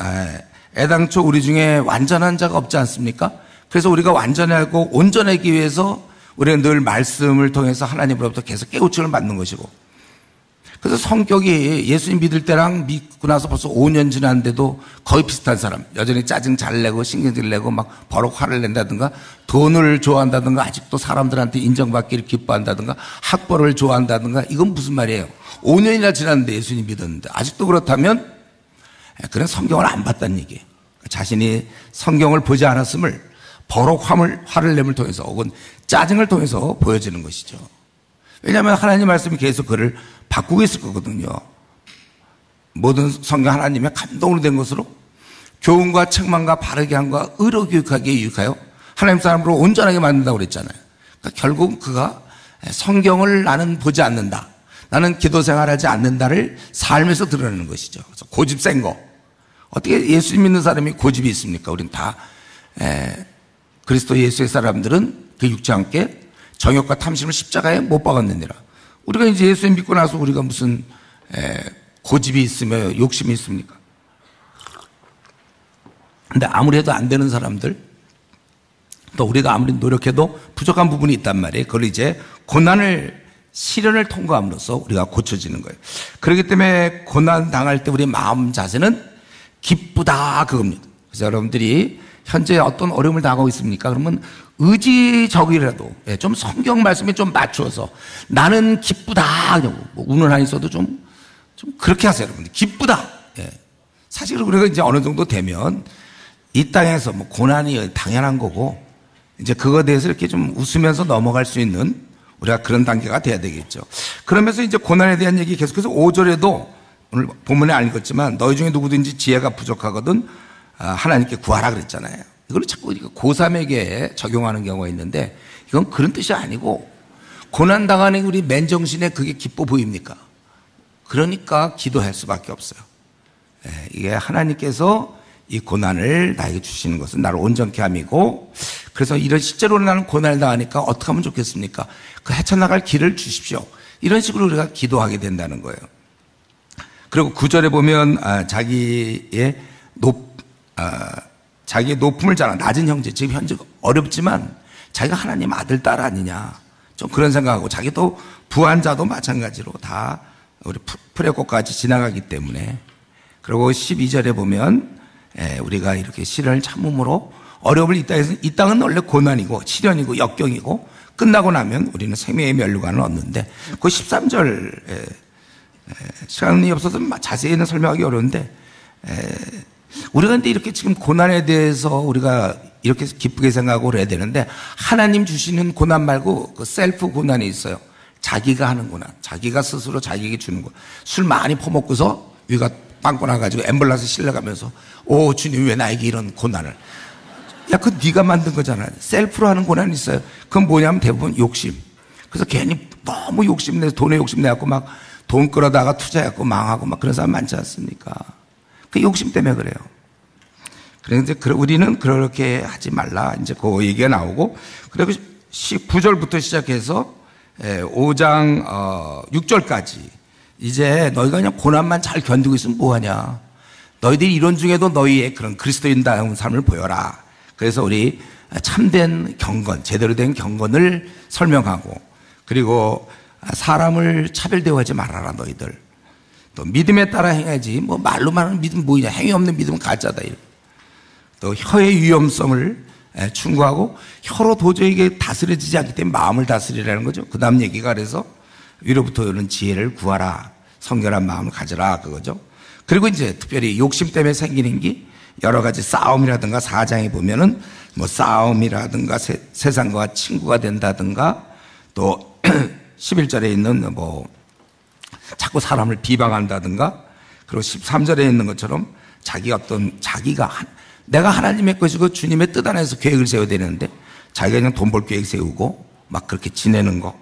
애당초 우리 중에 완전한 자가 없지 않습니까? 그래서 우리가 완전하고 온전하기 위해서 우리는 늘 말씀을 통해서 하나님으로부터 계속 깨우침을 받는 것이고 그래서 성격이 예수님 믿을 때랑 믿고 나서 벌써 5년 지났는데도 거의 비슷한 사람. 여전히 짜증 잘 내고 신경질 내고 막 버럭 화를 낸다든가 돈을 좋아한다든가 아직도 사람들한테 인정받기를 기뻐한다든가 학벌을 좋아한다든가 이건 무슨 말이에요? 5년이나 지났는데 예수님 믿었는데 아직도 그렇다면 그런 성경을 안 봤다는 얘기예요. 자신이 성경을 보지 않았음을 버럭 화를 내을 통해서 혹은 짜증을 통해서 보여지는 것이죠. 왜냐하면 하나님 말씀이 계속 그를 바꾸고 있을 거거든요. 모든 성경 하나님의 감동으로 된 것으로 교훈과 책망과 바르게 함과 의로 교육하기에 유익하여 하나님 사람으로 온전하게 만든다고 그랬잖아요. 그러니까 결국 그가 성경을 나는 보지 않는다. 나는 기도 생활하지 않는다를 삶에서 드러내는 것이죠. 그래서 고집 센 거. 어떻게 예수님 믿는 사람이 고집이 있습니까? 우린 다 그리스도 예수의 사람들은 그 육체와 함께 정욕과 탐심을 십자가에 못 박았느니라. 우리가 이제 예수님 믿고 나서 우리가 무슨 고집이 있으며 욕심이 있습니까? 근데 아무리 해도 안 되는 사람들, 또 우리가 아무리 노력해도 부족한 부분이 있단 말이에요. 그걸 이제 시련을 통과함으로써 우리가 고쳐지는 거예요. 그렇기 때문에 고난 당할 때 우리 마음 자세는 기쁘다 그겁니다. 그래서 여러분들이 현재 어떤 어려움을 당하고 있습니까? 그러면 의지적이라도 좀 성경 말씀에 좀 맞추어서 나는 기쁘다. 뭐 운은 안 있어도 좀 그렇게 하세요, 여러분들. 기쁘다. 사실 우리가 이제 어느 정도 되면 이 땅에서 뭐 고난이 당연한 거고 이제 그거에 대해서 이렇게 좀 웃으면서 넘어갈 수 있는 우리가 그런 단계가 돼야 되겠죠. 그러면서 이제 고난에 대한 얘기 계속해서 5절에도 오늘 본문에 안 읽었지만 너희 중에 누구든지 지혜가 부족하거든 하나님께 구하라 그랬잖아요. 이걸 자꾸 고3에게 적용하는 경우가 있는데 이건 그런 뜻이 아니고 고난당하는 우리 맨정신에 그게 기뻐 보입니까? 그러니까 기도할 수밖에 없어요. 이게 하나님께서 이 고난을 나에게 주시는 것은 나를 온전케 함이고 그래서 이런 실제로 나는 고난을 당하니까 어떻게 하면 좋겠습니까? 그 헤쳐나갈 길을 주십시오. 이런 식으로 우리가 기도하게 된다는 거예요. 그리고 9절에 보면 자기의 높음을 자랑 낮은 형제 지금 현재 어렵지만 자기가 하나님 아들 딸 아니냐 좀 그런 생각하고 자기도 부한 자도 마찬가지로 다 우리 풀의 꽃까지 지나가기 때문에 그리고 12절에 보면 우리가 이렇게 시련을 참음으로 어려움을 이 땅은 원래 고난이고 시련이고 역경이고 끝나고 나면 우리는 생명의 면류관을 얻는데 그 13절 시간이 없어서 자세히는 설명하기 어려운데 우리가 근데 이렇게 지금 고난에 대해서 우리가 이렇게 기쁘게 생각하고 그래야 되는데 하나님 주시는 고난 말고 그 셀프 고난이 있어요. 자기가 하는 고난, 자기가 스스로 자기에게 주는 고난. 술 많이 퍼먹고서 위가 빵꾸 나가지고 앰뷸런스 실려가면서 오 주님 왜 나에게 이런 고난을 야 그거 네가 만든 거잖아. 셀프로 하는 고난이 있어요. 그건 뭐냐면 대부분 욕심. 그래서 괜히 너무 욕심내서 돈에 욕심내갖고 막 돈 끌어다가 투자해갖고 망하고 막 그런 사람 많지 않습니까? 그 욕심 때문에 그래요. 그런데 우리는 그렇게 하지 말라. 이제 그 얘기가 나오고 그리고 9절부터 시작해서 5장 6절까지 이제 너희가 그냥 고난만 잘 견디고 있으면 뭐하냐. 너희들이 이런 중에도 너희의 그런 그리스도인다운 삶을 보여라. 그래서 우리 참된 경건, 제대로 된 경건을 설명하고 그리고 사람을 차별대우하지 말아라 너희들. 또 믿음에 따라 행하지 뭐 말로만 하는 믿음 뭐냐. 행위 없는 믿음은 가짜다. 또 혀의 위험성을 충고하고 혀로 도저히 이게 다스려지지 않기 때문에 마음을 다스리라는 거죠. 그 다음 얘기가 그래서 위로부터 오는 지혜를 구하라. 성결한 마음을 가져라. 그거죠. 그리고 이제 특별히 욕심 때문에 생기는 게 여러 가지 싸움이라든가 4장에 보면은 뭐 싸움이라든가 세상과 친구가 된다든가 또 11절에 있는 뭐 자꾸 사람을 비방한다든가 그리고 13절에 있는 것처럼 자기가 내가 하나님의 것이고 주님의 뜻 안에서 계획을 세워야 되는데 자기가 그냥 돈 벌 계획 세우고 막 그렇게 지내는 거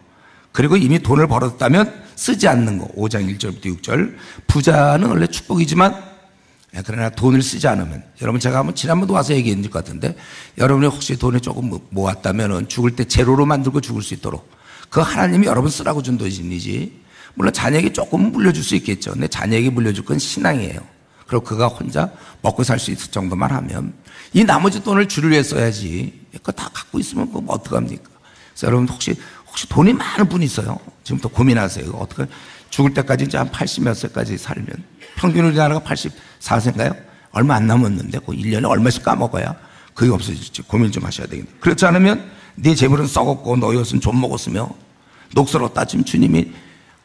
그리고 이미 돈을 벌었다면 쓰지 않는 거 5장 1절부터 6절 부자는 원래 축복이지만 그러나 돈을 쓰지 않으면 여러분 제가 한번 지난번도 와서 얘기했을 것 같은데 여러분이 혹시 돈을 조금 모았다면 죽을 때 제로로 만들고 죽을 수 있도록 그 하나님이 여러분 쓰라고 준 돈이지 물론 자녀에게 조금 물려줄 수 있겠죠. 근데 자녀에게 물려줄 건 신앙이에요. 그리고 그가 혼자 먹고 살 수 있을 정도만 하면 이 나머지 돈을 주를 위해 써야지 그거 다 갖고 있으면 뭐 어떡합니까? 그래서 여러분 혹시 돈이 많은 분 있어요. 지금부터 고민하세요. 어떻게 죽을 때까지 이제 한 80 몇 세까지 살면 평균 우리나라가 84세인가요? 얼마 안 남았는데 그 1년에 얼마씩 까먹어야 그게 없어질지 고민 좀 하셔야 되겠네요. 그렇지 않으면 네 재물은 썩었고 너희 옷은 좀 먹었으며 녹슬었다. 지금 주님이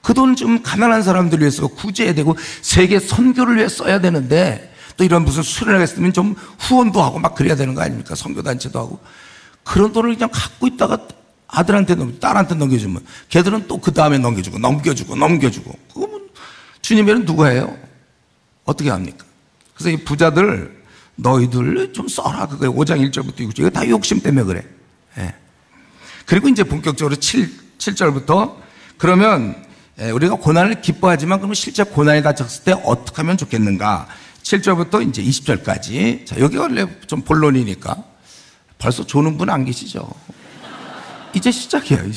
그 돈 좀 가난한 사람들을 위해서 구제해야 되고 세계 선교를 위해 써야 되는데 또 이런 무슨 수련회 했으면 좀 후원도 하고 막 그래야 되는 거 아닙니까? 선교단체도 하고 그런 돈을 그냥 갖고 있다가 아들한테 딸한테 넘겨주면 걔들은 또 그 다음에 넘겨주고 그거 주님에는 누가 해요? 어떻게 합니까? 그래서 이 부자들 너희들 좀 써라. 그거에 5장 1절부터 6절 이거 다 욕심 때문에 그래. 예. 그리고 이제 본격적으로 7절부터 그러면 우리가 고난을 기뻐하지만 그러면 실제 고난에 닥쳤을 때 어떻게 하면 좋겠는가? 7절부터 이제 20절까지. 자, 여기가 원래 좀 본론이니까 벌써 조는 분 안 계시죠? 이제 시작이에요.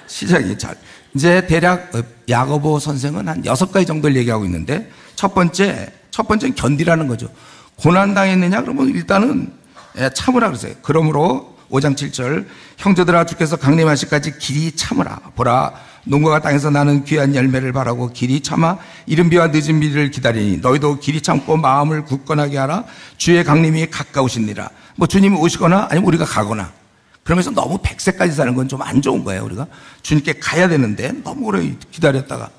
시작이 잘. 이제 대략 야고보 선생은 한 6가지 정도를 얘기하고 있는데 첫 번째는 견디라는 거죠. 고난 당했느냐? 그러면 일단은 참으라 그러세요. 그러므로 5장 7절 형제들아 주께서 강림하시기까지 길이 참으라. 보라 농가가 땅에서 나는 귀한 열매를 바라고 길이 참아 이른 비와 늦은 비를 기다리니 너희도 길이 참고 마음을 굳건하게 하라. 주의 강림이 가까우시니라. 뭐 주님이 오시거나 아니면 우리가 가거나 그러면서 너무 100세까지 사는 건 좀 안 좋은 거예요. 우리가 주님께 가야 되는데 너무 오래 기다렸다가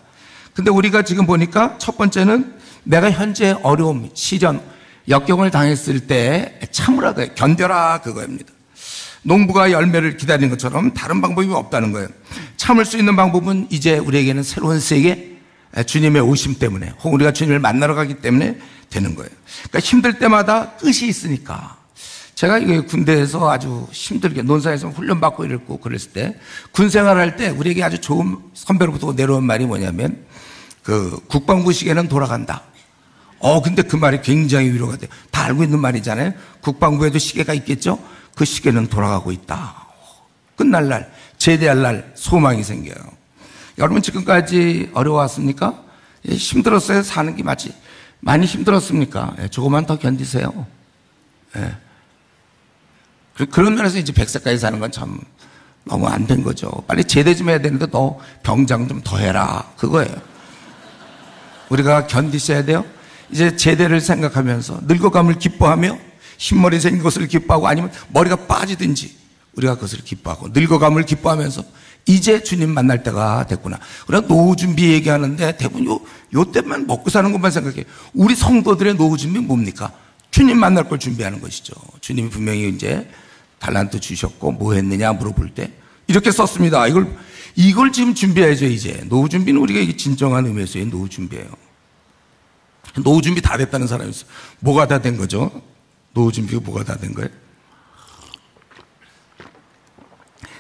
근데 우리가 지금 보니까 첫 번째는 내가 현재 어려움, 시련, 역경을 당했을 때 참으라, 견뎌라 그거입니다. 농부가 열매를 기다리는 것처럼 다른 방법이 없다는 거예요. 참을 수 있는 방법은 이제 우리에게는 새로운 세계, 주님의 오심 때문에, 혹은 우리가 주님을 만나러 가기 때문에 되는 거예요. 그러니까 힘들 때마다 끝이 있으니까. 제가 군대에서 아주 힘들게 논사에서 훈련받고 이랬고 그랬을 때, 군 생활할 때 우리에게 아주 좋은 선배로부터 내려온 말이 뭐냐면, 국방부 시계는 돌아간다. 근데 그 말이 굉장히 위로가 돼요. 다 알고 있는 말이잖아요. 국방부에도 시계가 있겠죠? 그 시계는 돌아가고 있다. 끝날 날, 제대할 날 소망이 생겨요. 여러분 지금까지 어려웠습니까? 힘들었어요? 사는 게 많이 힘들었습니까? 조금만 더 견디세요. 그런 면에서 이제 100세까지 사는 건 참 너무 안 된 거죠. 빨리 제대 좀 해야 되는데 너 병장 좀 더 해라. 그거예요. 우리가 견디셔야 돼요. 이제 제대를 생각하면서 늙어감을 기뻐하며 흰머리 생긴 것을 기뻐하고, 아니면 머리가 빠지든지 우리가 그것을 기뻐하고 늙어감을 기뻐하면서 이제 주님 만날 때가 됐구나. 우리가 노후 준비 얘기하는데 대부분 요 때만 먹고 사는 것만 생각해요. 우리 성도들의 노후 준비는 뭡니까? 주님 만날 걸 준비하는 것이죠. 주님이 분명히 이제 달란트 주셨고 뭐 했느냐 물어볼 때 이렇게 썼습니다. 이걸 지금 준비해야죠. 이제 노후 준비는 우리가 이게 진정한 의미에서의 노후 준비예요. 노후 준비 다 됐다는 사람이 있어요. 뭐가 다 된 거죠? 노후 준비가 뭐가 다 된 거예요?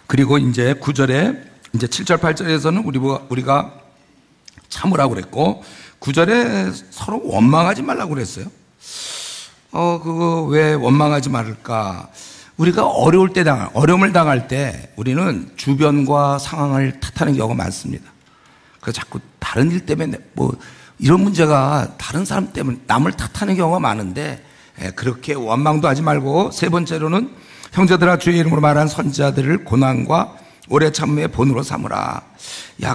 그리고 이제 9절에 이제 7절 8절에서는 우리가 참으라고 그랬고, 9절에 서로 원망하지 말라고 그랬어요. 그거 왜 원망하지 말을까? 우리가 어려움을 당할 때 우리는 주변과 상황을 탓하는 경우가 많습니다. 그래서 자꾸 다른 일 때문에 이런 문제가 다른 사람 때문에 남을 탓하는 경우가 많은데, 그렇게 원망도 하지 말고, 세 번째로는 형제들아 주의 이름으로 말한 선지자들을 고난과 오래 참음의 본으로 삼으라.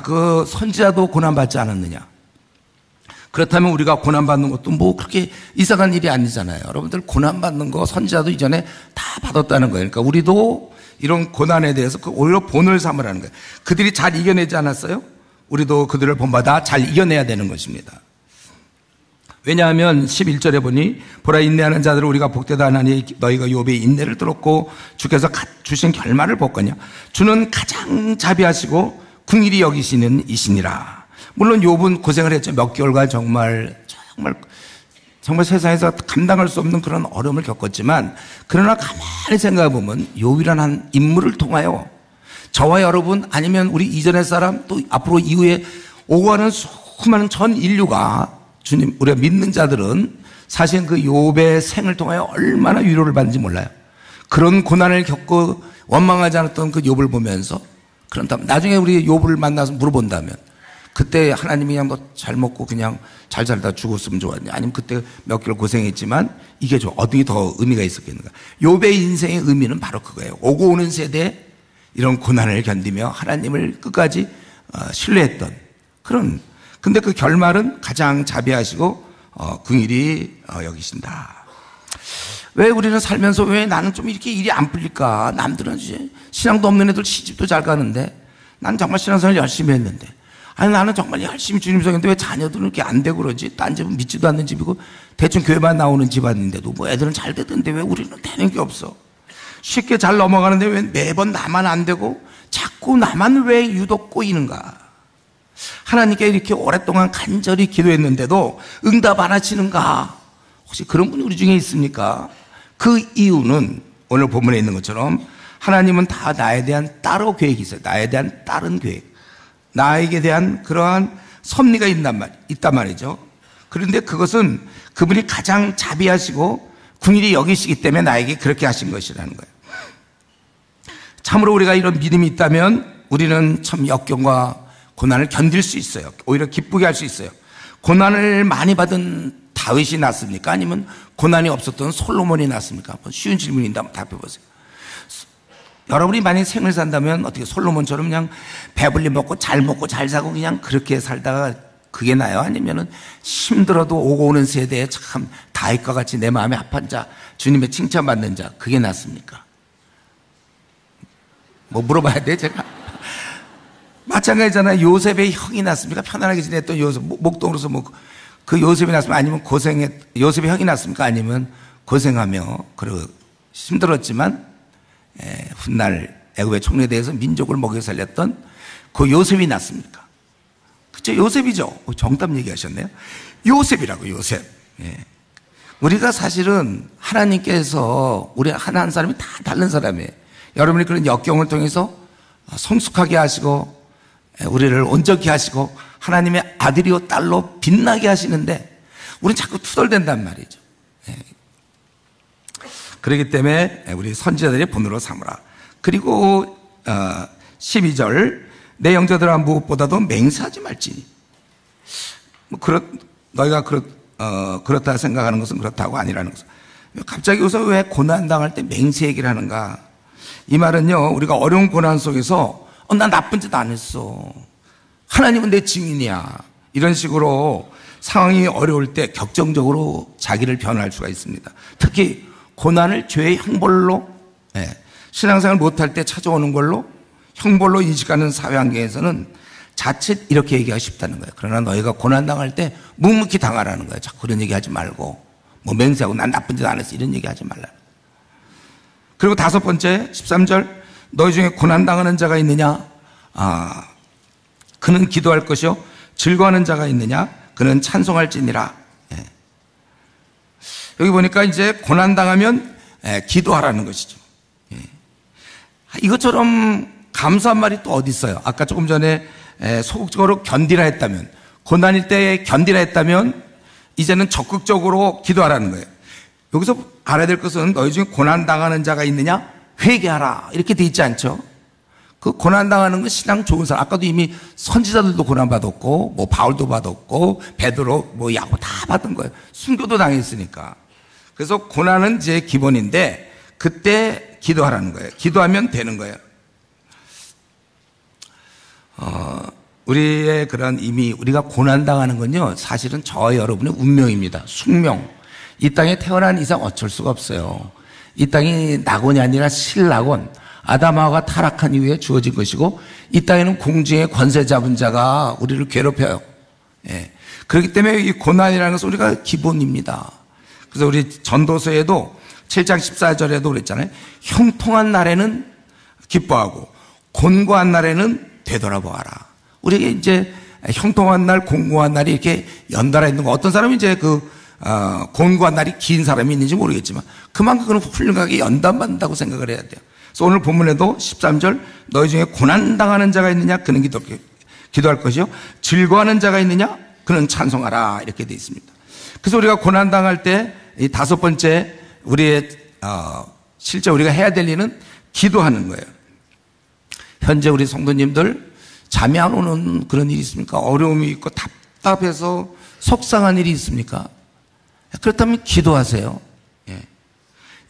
그 선지자도 고난받지 않았느냐? 그렇다면 우리가 고난받는 것도 그렇게 이상한 일이 아니잖아요. 여러분들 고난받는 거 선지자도 이전에 다 받았다는 거예요. 그러니까 우리도 이런 고난에 대해서 오히려 본을 삼으라는 거예요. 그들이 잘 이겨내지 않았어요? 우리도 그들을 본받아 잘 이겨내야 되는 것입니다. 왜냐하면 11절에 보니 보라 인내하는 자들을 우리가 복되다 하나니 너희가 욥의 인내를 들었고 주께서 주신 결말을 보거냐. 주는 가장 자비하시고 긍휼히 여기시는 이시니라. 물론 욥은 고생을 했죠. 몇 개월간 정말 세상에서 감당할 수 없는 그런 어려움을 겪었지만, 그러나 가만히 생각해 보면 욥이라는 한 인물을 통하여 저와 여러분, 아니면 우리 이전의 사람, 또 앞으로 이후에 오고 가는 수많은 전 인류가, 주님, 우리가 믿는 자들은 사실 그 욥의 생을 통하여 얼마나 위로를 받는지 몰라요. 그런 고난을 겪고 원망하지 않았던 그 욥을 보면서, 그런다면 나중에 우리 욥을 만나서 물어본다면, 그때 하나님이 그냥 너 잘 먹고 그냥 잘 살다 죽었으면 좋았냐, 아니면 그때 몇 개월 고생했지만 이게 어떻게 더 의미가 있었겠는가. 욥의 인생의 의미는 바로 그거예요. 오고 오는 세대에 이런 고난을 견디며 하나님을 끝까지 신뢰했던 그런, 근데 그 결말은 가장 자비하시고 긍휼히 여기신다. 왜 우리는 살면서 왜 나는 좀 이렇게 일이 안 풀릴까? 남들은 이제 신앙도 없는 애들 시집도 잘 가는데 난 정말 신앙생활 열심히 했는데, 아니 나는 정말 열심히 주님 섬겼는데 왜 자녀들은 이렇게 안 되고 그러지? 딴 집은 믿지도 않는 집이고 대충 교회만 나오는 집안인데도 애들은 잘 되던데 왜 우리는 되는 게 없어? 쉽게 잘 넘어가는데 왜 매번 나만 안 되고 자꾸 나만 왜 유독 꼬이는가? 하나님께 이렇게 오랫동안 간절히 기도했는데도 응답 안 하시는가? 혹시 그런 분이 우리 중에 있습니까? 그 이유는 오늘 본문에 있는 것처럼 하나님은 다 나에 대한 따로 계획이 있어요. 나에 대한 다른 계획, 나에게 대한 그러한 섭리가 있단 말이죠. 그런데 그것은 그분이 가장 자비하시고 긍휼히 여기시기 때문에 나에게 그렇게 하신 것이라는 거예요. 참으로 우리가 이런 믿음이 있다면 우리는 참 역경과 고난을 견딜 수 있어요. 오히려 기쁘게 할 수 있어요. 고난을 많이 받은 다윗이 낫습니까? 아니면 고난이 없었던 솔로몬이 낫습니까? 한번 쉬운 질문인데 한번 답해 보세요. 여러분이 만약 생을 산다면 어떻게 솔로몬처럼 그냥 배불리 먹고 잘 사고 그냥 그렇게 살다가 그게 나요? 아니면은 힘들어도 오고 오는 세대에 참 다윗과 같이 내 마음에 합한 자, 주님의 칭찬받는 자, 그게 낫습니까? 물어봐야 돼, 제가? 마찬가지잖아요. 요셉의 형이 낫습니까? 편안하게 지냈던 요셉, 목동으로서 그 요셉이 낫습니까? 아니면 요셉의 형이 낫습니까? 아니면 고생하며, 그리고 힘들었지만 훗날 애굽의 총리대에서 민족을 먹여 살렸던 그 요셉이 낳습니까? 그쵸? 요셉이죠. 정답 얘기하셨네요. 요셉이라고, 요셉. 우리가 사실은 하나님께서 우리 한 사람이 다 다른 사람이에요. 여러분이 그런 역경을 통해서 성숙하게 하시고 우리를 온전히 하시고 하나님의 아들이요 딸로 빛나게 하시는데 우리는 자꾸 투덜댄단 말이죠. 그렇기 때문에 우리 선지자들의 본으로 삼으라. 그리고 12절 내 형제들아 무엇보다도 맹세하지 말지니. 너희가 그렇다 생각하는 것은 그렇다고 아니라는 것은. 갑자기 여기서 왜 고난당할 때 맹세 얘기를 하는가? 이 말은요, 우리가 어려운 고난 속에서 난 나쁜 짓 안 했어, 하나님은 내 증인이야, 이런 식으로 상황이 어려울 때 격정적으로 자기를 변화할 수가 있습니다. 특히 고난을 죄의 형벌로, 신앙생활 못할 때 찾아오는 걸로 형벌로 인식하는 사회 환경에서는 자칫 이렇게 얘기하고 싶다는 거예요. 그러나 너희가 고난당할 때 묵묵히 당하라는 거예요. 자꾸 그런 얘기하지 말고, 뭐 맹세하고 난 나쁜 짓 안 했어, 이런 얘기하지 말라. 그리고 5번째 13절 너희 중에 고난당하는 자가 있느냐? 그는 기도할 것이요 즐거워하는 자가 있느냐? 그는 찬송할지니라. 여기 보니까 이제 고난당하면 기도하라는 것이죠. 이것처럼 감사한 말이 또 어디 있어요? 아까 조금 전에 소극적으로 견디라 했다면, 고난일 때 견디라 했다면 이제는 적극적으로 기도하라는 거예요. 여기서 알아야 될 것은 너희 중에 고난당하는 자가 있느냐? 회개하라, 이렇게 돼 있지 않죠? 그 고난당하는 건 신앙 좋은 사람, 아까도 이미 선지자들도 고난받았고 뭐 바울도 받았고 베드로 뭐 야고 다 받은 거예요. 순교도 당했으니까. 그래서 고난은 이제 기본인데 그때 기도하라는 거예요. 기도하면 되는 거예요. 우리의 그런 이미 우리가 고난당하는 건요, 사실은 저와 여러분의 운명입니다. 숙명. 이 땅에 태어난 이상 어쩔 수가 없어요. 이 땅이 낙원이 아니라 실낙원, 아담하와가 타락한 이후에 주어진 것이고, 이 땅에는 공중의 권세 잡은 자가 우리를 괴롭혀요. 그렇기 때문에 이 고난이라는 것은 우리가 기본입니다. 그래서 우리 전도서에도 7장 14절에도 그랬잖아요. 형통한 날에는 기뻐하고 곤고한 날에는 되돌아보아라. 우리에게 이제 형통한 날, 공고한 날이 이렇게 연달아 있는 거, 어떤 사람이 이제 곤고한 날이 긴 사람이 있는지 모르겠지만 그만큼 그는 훌륭하게 연단받는다고 생각을 해야 돼요. 그래서 오늘 본문에도 13절 너희 중에 고난당하는 자가 있느냐? 그는 기도할 것이요 즐거워하는 자가 있느냐? 그는 찬송하라, 이렇게 되어 있습니다. 그래서 우리가 고난당할 때 이 5번째 우리의 실제 우리가 해야 될 일은 기도하는 거예요. 현재 우리 성도님들 잠이 안 오는 그런 일이 있습니까? 어려움이 있고 답답해서 속상한 일이 있습니까? 그렇다면 기도하세요.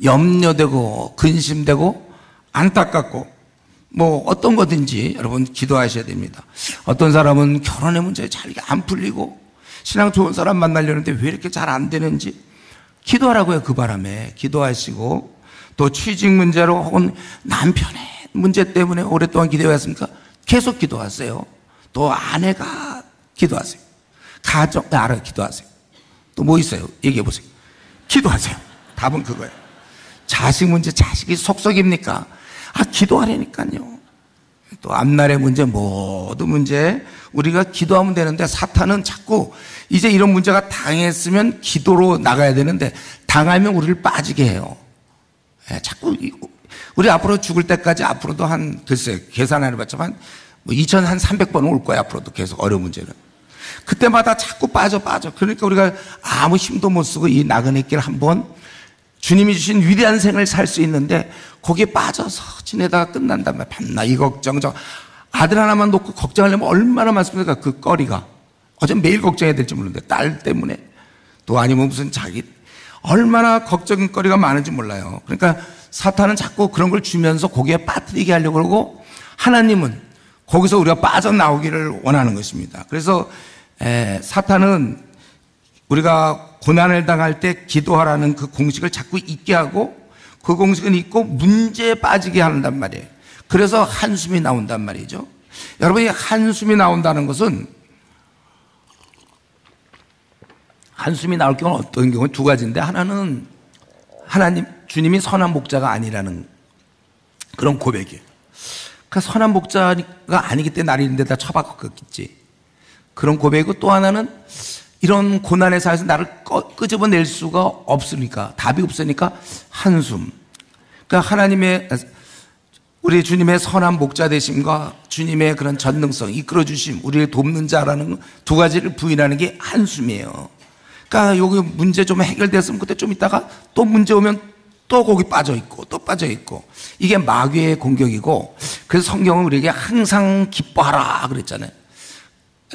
염려되고 근심되고 안타깝고 뭐 어떤 거든지 여러분 기도하셔야 됩니다. 어떤 사람은 결혼의 문제 잘 안 풀리고 신앙 좋은 사람 만나려는데 왜 이렇게 잘 안 되는지 기도하라고요. 그 바람에 기도하시고, 또 취직 문제로 혹은 남편의 문제 때문에 오랫동안 기도해왔습니까? 계속 기도하세요. 또 아내가 기도하세요. 가정 알아 기도하세요. 또 뭐 있어요? 얘기해 보세요. 기도하세요. 답은 그거예요. 자식 문제, 자식이 속썩입니까? 기도하라니까요. 또 앞날의 문제, 모든 문제 우리가 기도하면 되는데, 사탄은 자꾸 이제 이런 문제가 당했으면 기도로 나가야 되는데 당하면 우리를 빠지게 해요. 자꾸 우리 앞으로 죽을 때까지 앞으로도 글쎄요, 계산 안 해봤지만 2,300번 올 거예요. 앞으로도 계속 어려운 문제는. 그때마다 자꾸 빠져. 그러니까 우리가 아무 힘도 못 쓰고 이 나그네 길 한번 주님이 주신 위대한 생을 살 수 있는데 거기에 빠져서 지내다가 끝난단 말이야. 밤낮 이 걱정 저 아들 하나만 놓고 걱정하려면 얼마나 많습니까? 그 거리가. 어제 매일 걱정해야 될지 모르는데 딸 때문에, 또 아니면 무슨 자기, 얼마나 걱정거리가 많은지 몰라요. 그러니까 사탄은 자꾸 그런 걸 주면서 거기에 빠뜨리게 하려고 그러고, 하나님은 거기서 우리가 빠져나오기를 원하는 것입니다. 그래서 사탄은 우리가 고난을 당할 때 기도하라는 그 공식을 자꾸 잊게 하고, 그 공식은 잊고 문제에 빠지게 한단 말이에요. 그래서 한숨이 나온단 말이죠. 여러분이 한숨이 나온다는 것은, 한숨이 나올 경우는 어떤 경우? 두 가지인데, 하나는 하나님 주님이 선한 목자가 아니라는 그런 고백이에요. 그러니까 선한 목자가 아니기 때문에 나를 이런 데다 처박았겠지. 그런 고백이고, 또 하나는 이런 고난의 사회에서 나를 끄집어낼 수가 없으니까, 답이 없으니까 한숨. 그러니까 하나님의, 우리 주님의 선한 목자 되심과 주님의 그런 전능성, 이끌어 주심, 우리를 돕는 자라는 두 가지를 부인하는 게 한숨이에요. 그러니까 여기 문제 좀 해결됐으면 그때 좀 있다가 또 문제 오면 또 거기 빠져 있고 또 빠져 있고, 이게 마귀의 공격이고, 그래서 성경은 우리에게 항상 기뻐하라 그랬잖아요.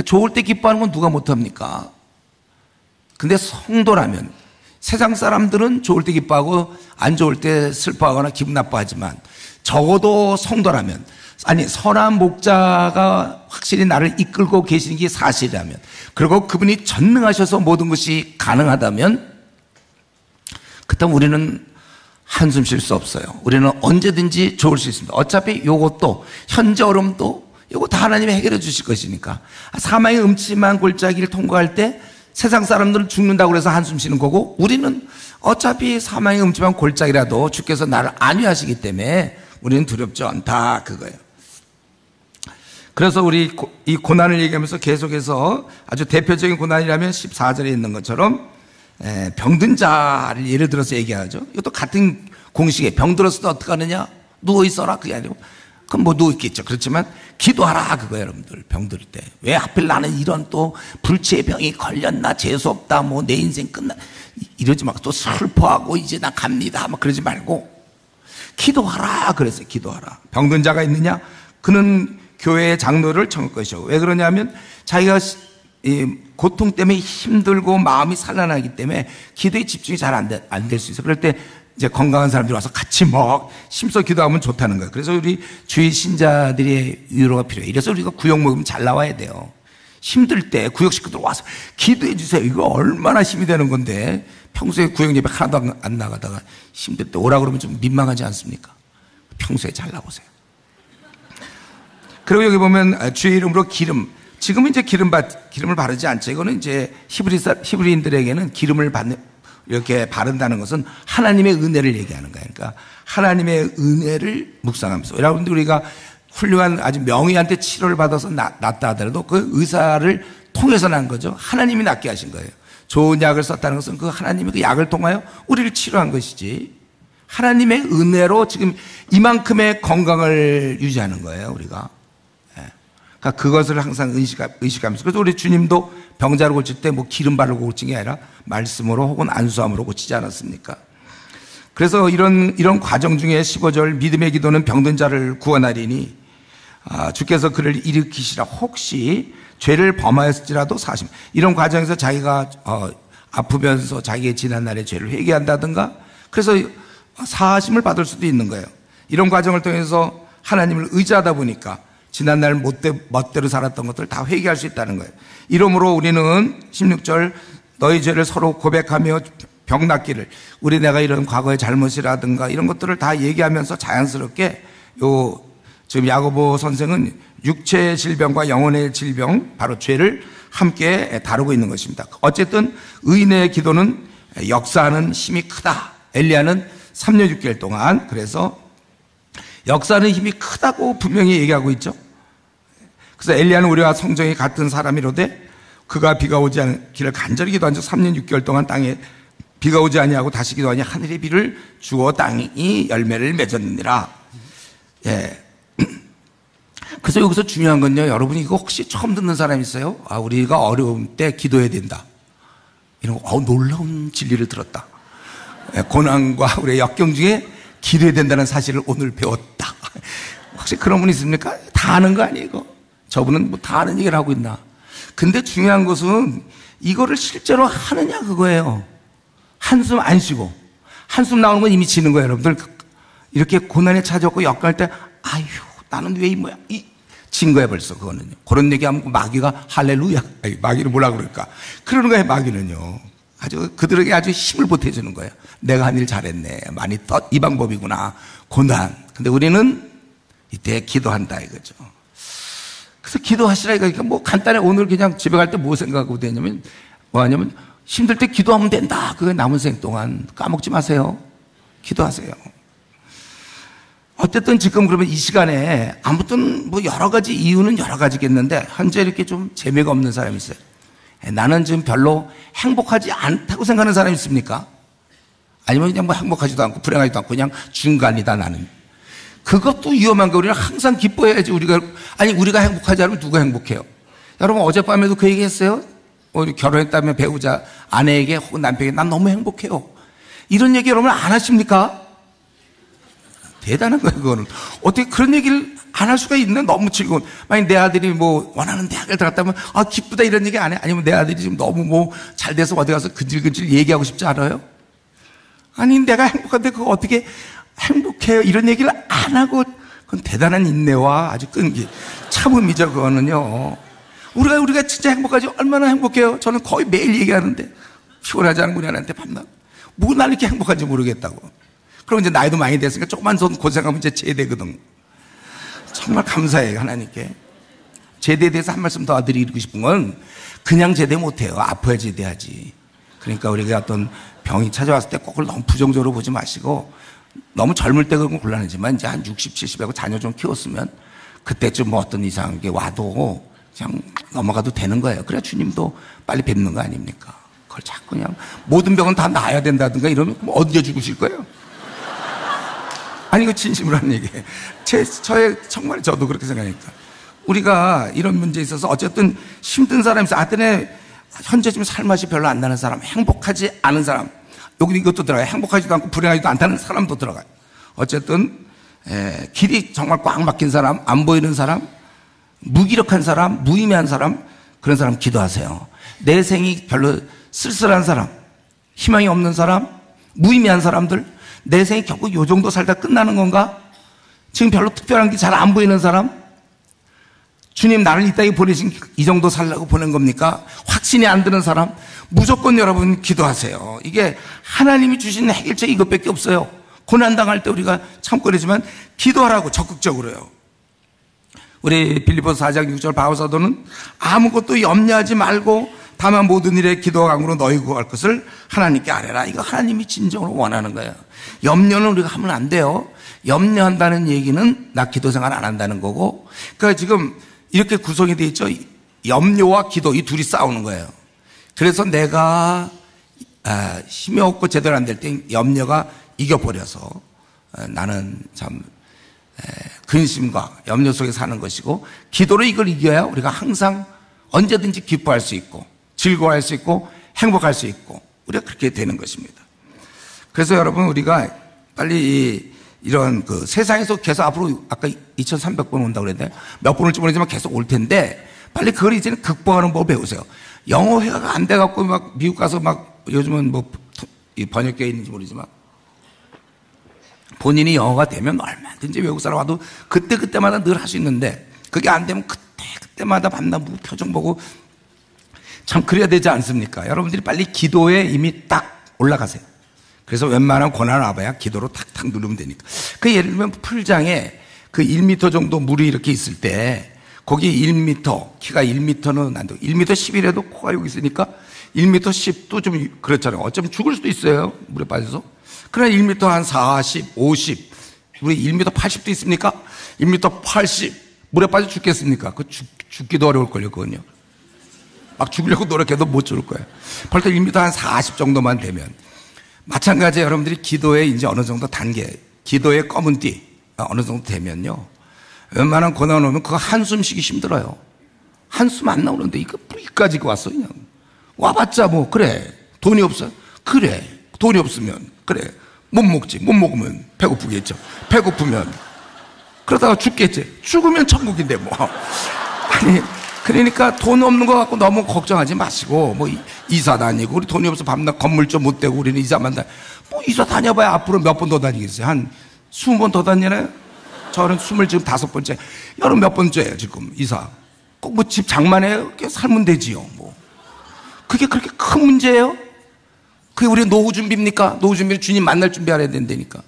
좋을 때 기뻐하는 건 누가 못합니까? 근데 성도라면, 세상 사람들은 좋을 때 기뻐하고 안 좋을 때 슬퍼하거나 기분 나빠하지만, 적어도 성도라면, 아니 선한 목자가 확실히 나를 이끌고 계시는 게 사실이라면, 그리고 그분이 전능하셔서 모든 것이 가능하다면, 그렇다면 우리는 한숨 쉴 수 없어요. 우리는 언제든지 좋을 수 있습니다. 어차피 요것도, 현재 어려움도 이거 다 하나님이 해결해 주실 것이니까. 사망의 음침한 골짜기를 통과할 때 세상 사람들은 죽는다고 해서 한숨 쉬는 거고, 우리는 어차피 사망의 음침한 골짜기라도 주께서 나를 안위하시기 때문에 우리는 두렵지 않다, 그거예요. 그래서 우리 이 고난을 얘기하면서 계속해서 아주 대표적인 고난이라면 14절에 있는 것처럼 병든 자를 예를 들어서 얘기하죠. 이것도 같은 공식에, 병들었을 때 어떻게 하느냐? 누워있어라, 그게 아니고, 그럼 뭐 누워있겠죠. 그렇지만 기도하라, 그거예요. 여러분들, 병들 때 왜 하필 나는 이런 또 불치의 병이 걸렸나, 재수없다, 뭐 내 인생 끝나, 이러지 말고 또 슬퍼하고 이제 나 갑니다, 막 그러지 말고 기도하라 그랬어요. 기도하라. 병든 자가 있느냐? 그는 교회의 장로를 청할 것이고. 왜 그러냐면 자기가 고통 때문에 힘들고 마음이 산란하기 때문에 기도에 집중이 잘 안 될 수 있어요. 그럴 때 이제 건강한 사람들이 와서 같이 힘써 기도하면 좋다는 거예요. 그래서 우리 주의 신자들의 위로가 필요해요. 이래서 우리가 구역 모임 잘 나와야 돼요. 힘들 때 구역 식구들 와서 기도해 주세요. 이거 얼마나 힘이 되는 건데, 평소에 구역 예배 하나도 안 나가다가 힘들 때 오라 그러면 좀 민망하지 않습니까? 평소에 잘 나오세요. 그리고 여기 보면 주의 이름으로 기름. 지금은 이제 기름을 바르지 않죠. 이거는 이제 히브리인들에게는 기름을 이렇게 바른다는 것은 하나님의 은혜를 얘기하는 거예요. 그러니까 하나님의 은혜를 묵상하면서, 여러분들 우리가 훌륭한 아주 명의한테 치료를 받아서 낫다 하더라도 그 의사를 통해서 난 거죠. 하나님이 낫게 하신 거예요. 좋은 약을 썼다는 것은 그 하나님이 그 약을 통하여 우리를 치료한 것이지, 하나님의 은혜로 지금 이만큼의 건강을 유지하는 거예요, 우리가. 그러니까 그것을 항상 의식하면서. 그래서 우리 주님도 병자를 고칠 때 뭐 기름 바르고 고친 게 아니라 말씀으로 혹은 안수함으로 고치지 않았습니까? 그래서 이런 과정 중에 15절, 믿음의 기도는 병든 자를 구원하리니 주께서 그를 일으키시라. 혹시 죄를 범하였을지라도 사심. 이런 과정에서 자기가 아프면서 자기의 지난날의 죄를 회개한다든가, 그래서 사하심을 받을 수도 있는 거예요. 이런 과정을 통해서 하나님을 의지하다 보니까 지난날 멋대로 살았던 것들 다 회개할 수 있다는 거예요. 이러므로 우리는 16절, 너희 죄를 서로 고백하며 병 낫기를, 내가 이런 과거의 잘못이라든가 이런 것들을 다 얘기하면서 자연스럽게, 지금 야고보 선생은 육체의 질병과 영혼의 질병, 바로 죄를 함께 다루고 있는 것입니다. 어쨌든 의인의 기도는 역사하는 힘이 크다. 엘리야는 3년 6개월 동안, 그래서 역사하는 힘이 크다고 분명히 얘기하고 있죠. 그래서 엘리야는 우리와 성정이 같은 사람이로되 그가 비가 오지 않기를 간절히 기도한 적 3년 6개월 동안 땅에 비가 오지 아니하고 다시 기도하니 하늘의 비를 주어 땅이 열매를 맺었느니라. 예. 그래서 여기서 중요한 건요, 여러분이 이거 혹시 처음 듣는 사람 있어요? 우리가 어려움 때 기도해야 된다, 이런 거, 놀라운 진리를 들었다. 예, 고난과 우리의 역경 중에 기도해야 된다는 사실을 오늘 배웠다. 혹시 그런 분 있습니까? 다 아는 거 아니에요, 이거? 저분은 뭐 다 아는 얘기를 하고 있나? 근데 중요한 것은 이거를 실제로 하느냐, 그거예요. 한숨 안 쉬고. 한숨 나오는 건 이미 지는 거예요, 여러분들. 이렇게 고난에 찾아왔고 역할 때, 아휴, 나는 왜 이 모양, 진 거야, 벌써, 그거는요. 그런 얘기하면 마귀가 할렐루야. 마귀는 뭐라 그럴까? 그러는 거예요, 마귀는요. 그들에게 아주 힘을 보태주는 거예요. 내가 한 일 잘했네. 많이 이 방법이구나. 고난. 근데 우리는 이때 기도한다, 이거죠. 그래서 기도하시라, 이거. 뭐 간단해. 오늘 그냥 집에 갈 때 뭐 생각하고 되냐면, 힘들 때 기도하면 된다. 그게 남은 생 동안 까먹지 마세요. 기도하세요. 어쨌든 지금 그러면 이 시간에 아무튼 뭐 여러 가지 이유는 여러 가지겠는데 현재 이렇게 좀 재미가 없는 사람이 있어요. 나는 지금 별로 행복하지 않다고 생각하는 사람이 있습니까? 아니면 그냥 뭐 행복하지도 않고 불행하지도 않고 그냥 중간이다 나는. 그것도 위험한 거. 우리는 항상 기뻐해야지. 우리가 행복하지 않으면 누가 행복해요? 여러분 어젯밤에도 그 얘기 했어요. 우리 결혼했다면 배우자 아내에게 혹은 남편에게 난 너무 행복해요. 이런 얘기 여러분 안 하십니까? 대단한 거예요, 그거는. 어떻게 그런 얘기를 안 할 수가 있나? 너무 즐거운. 만약 내 아들이 뭐 원하는 대학을 들어갔다면, 아, 기쁘다 이런 얘기 안 해? 아니면 내 아들이 지금 너무 뭐 잘 돼서 어디 가서 근질근질 얘기하고 싶지 않아요? 아니, 내가 행복한데 그거 어떻게 행복해요? 이런 얘기를 안 하고, 그건 대단한 인내와 아주 끈기, 참음이죠, 그거는요. 우리가 진짜 행복하지 얼마나 행복해요? 저는 거의 매일 얘기하는데, 피곤하지 않은 우리 아내한테 밤낮. 뭐 날 이렇게 행복한지 모르겠다고. 그럼 이제 나이도 많이 됐으니까 조금만 더 고생하면 이제 제대거든. 정말 감사해요, 하나님께. 제대에 대해서 한 말씀 더 드리고 싶은 건 그냥 제대 못해요. 아파야 제대하지. 그러니까 우리가 어떤 병이 찾아왔을 때 꼭 너무 부정적으로 보지 마시고 너무 젊을 때 그건 곤란하지만 이제 한 60, 70하고 자녀 좀 키웠으면 그때쯤 뭐 어떤 이상한 게 와도 그냥 넘어가도 되는 거예요. 그래야 주님도 빨리 뵙는 거 아닙니까? 그걸 자꾸 그냥 모든 병은 다 나아야 된다든가 이러면 언제 죽으실 거예요? 아니, 이거 진심으로 하는 얘기예요. 정말 저도 그렇게 생각하니까. 우리가 이런 문제에 있어서 어쨌든 힘든 사람이 있어. 아테네 현재 지금 살맛이 별로 안 나는 사람, 행복하지 않은 사람. 여기 이것도 들어가요. 행복하지도 않고 불행하지도 않다는 사람도 들어가요. 어쨌든, 길이 정말 꽉 막힌 사람, 안 보이는 사람, 무기력한 사람, 무의미한 사람, 그런 사람 기도하세요. 내 생이 별로 쓸쓸한 사람, 희망이 없는 사람, 무의미한 사람들, 내 생이 결국 요 정도 살다 끝나는 건가? 지금 별로 특별한 게 잘 안 보이는 사람? 주님 나를 이 땅에 보내신 이 정도 살라고 보낸 겁니까? 확신이 안 드는 사람? 무조건 여러분 기도하세요. 이게 하나님이 주신 해결책 이것밖에 없어요. 고난당할 때 우리가 참고 그러지만 기도하라고 적극적으로요. 우리 빌립보서 4장 6절 바울사도는 아무것도 염려하지 말고 다만 모든 일에 기도와 간구로 너희 구할 것을 하나님께 아뢰라. 이거 하나님이 진정으로 원하는 거예요. 염려는 우리가 하면 안 돼요. 염려한다는 얘기는 나 기도 생활 안 한다는 거고. 그러니까 지금 이렇게 구성이 돼 있죠. 염려와 기도 이 둘이 싸우는 거예요. 그래서 내가 힘이 없고 제대로 안 될 때 염려가 이겨버려서 나는 참 근심과 염려 속에 사는 것이고, 기도로 이걸 이겨야 우리가 항상 언제든지 기뻐할 수 있고 즐거워할 수 있고 행복할 수 있고 우리가 그렇게 되는 것입니다. 그래서 여러분 우리가 빨리 이런 그 세상에서 계속 앞으로 아까 2300번 온다고 그랬는데 몇 번 올지 모르지만 계속 올 텐데 빨리 그걸 이제는 극복하는 법을 배우세요. 영어 회화가 안 돼갖고 막 미국 가서 막 요즘은 뭐 번역기가 있는지 모르지만 본인이 영어가 되면 얼마든지 외국 사람 와도 그때마다 늘 할 수 있는데 그게 안 되면 그때마다 밤낮 표정 보고 참 그래야 되지 않습니까? 여러분들이 빨리 기도에 이미 딱 올라가세요. 그래서 웬만한 고난 와봐야 기도로 탁탁 누르면 되니까. 그 예를 들면 풀장에 그 1m 정도 물이 이렇게 있을 때 거기 1m, 키가 1m는 안 되고 1m 10이라도 코가 여기 있으니까 1m 10도 좀 그렇잖아요. 어쩌면 죽을 수도 있어요. 물에 빠져서. 그러나 1m 한 40, 50, 우리 1m 80도 있습니까? 1m 80, 물에 빠져 죽겠습니까? 그 죽기도 어려울걸요, 그건요. 막 죽으려고 노력해도 못 죽을 거예요. 벌써 1m 한 40 정도만 되면. 마찬가지 여러분들이 기도에 이제 어느 정도 단계, 기도의 검은 띠, 어느 정도 되면요. 웬만한 고난 오면 그거 한숨 쉬기 힘들어요. 한숨 안 나오는데 이거 여기까지 왔어, 그냥. 와봤자 뭐, 그래. 돈이 없어? 그래. 돈이 없으면, 그래. 못 먹지. 못 먹으면 배고프겠죠. 배고프면. 그러다가 죽겠지. 죽으면 천국인데 뭐. 아니, 그러니까 돈 없는 거 갖고 너무 걱정하지 마시고, 뭐, 이사 다니고, 우리 돈이 없어서 밤낮 건물 좀 못 대고 우리는 이사만 뭐, 이사 다녀봐야 앞으로 몇 번 더 다니겠어요? 한 20번 더 다니나요? 저는 25번째. 여러분 몇 번째예요, 지금, 이사. 꼭 뭐 집 장만해요? 살면 되지요, 뭐. 그게 그렇게 큰 문제예요? 그게 우리 노후 준비입니까? 노후 준비는 주님 만날 준비해야 된다니까.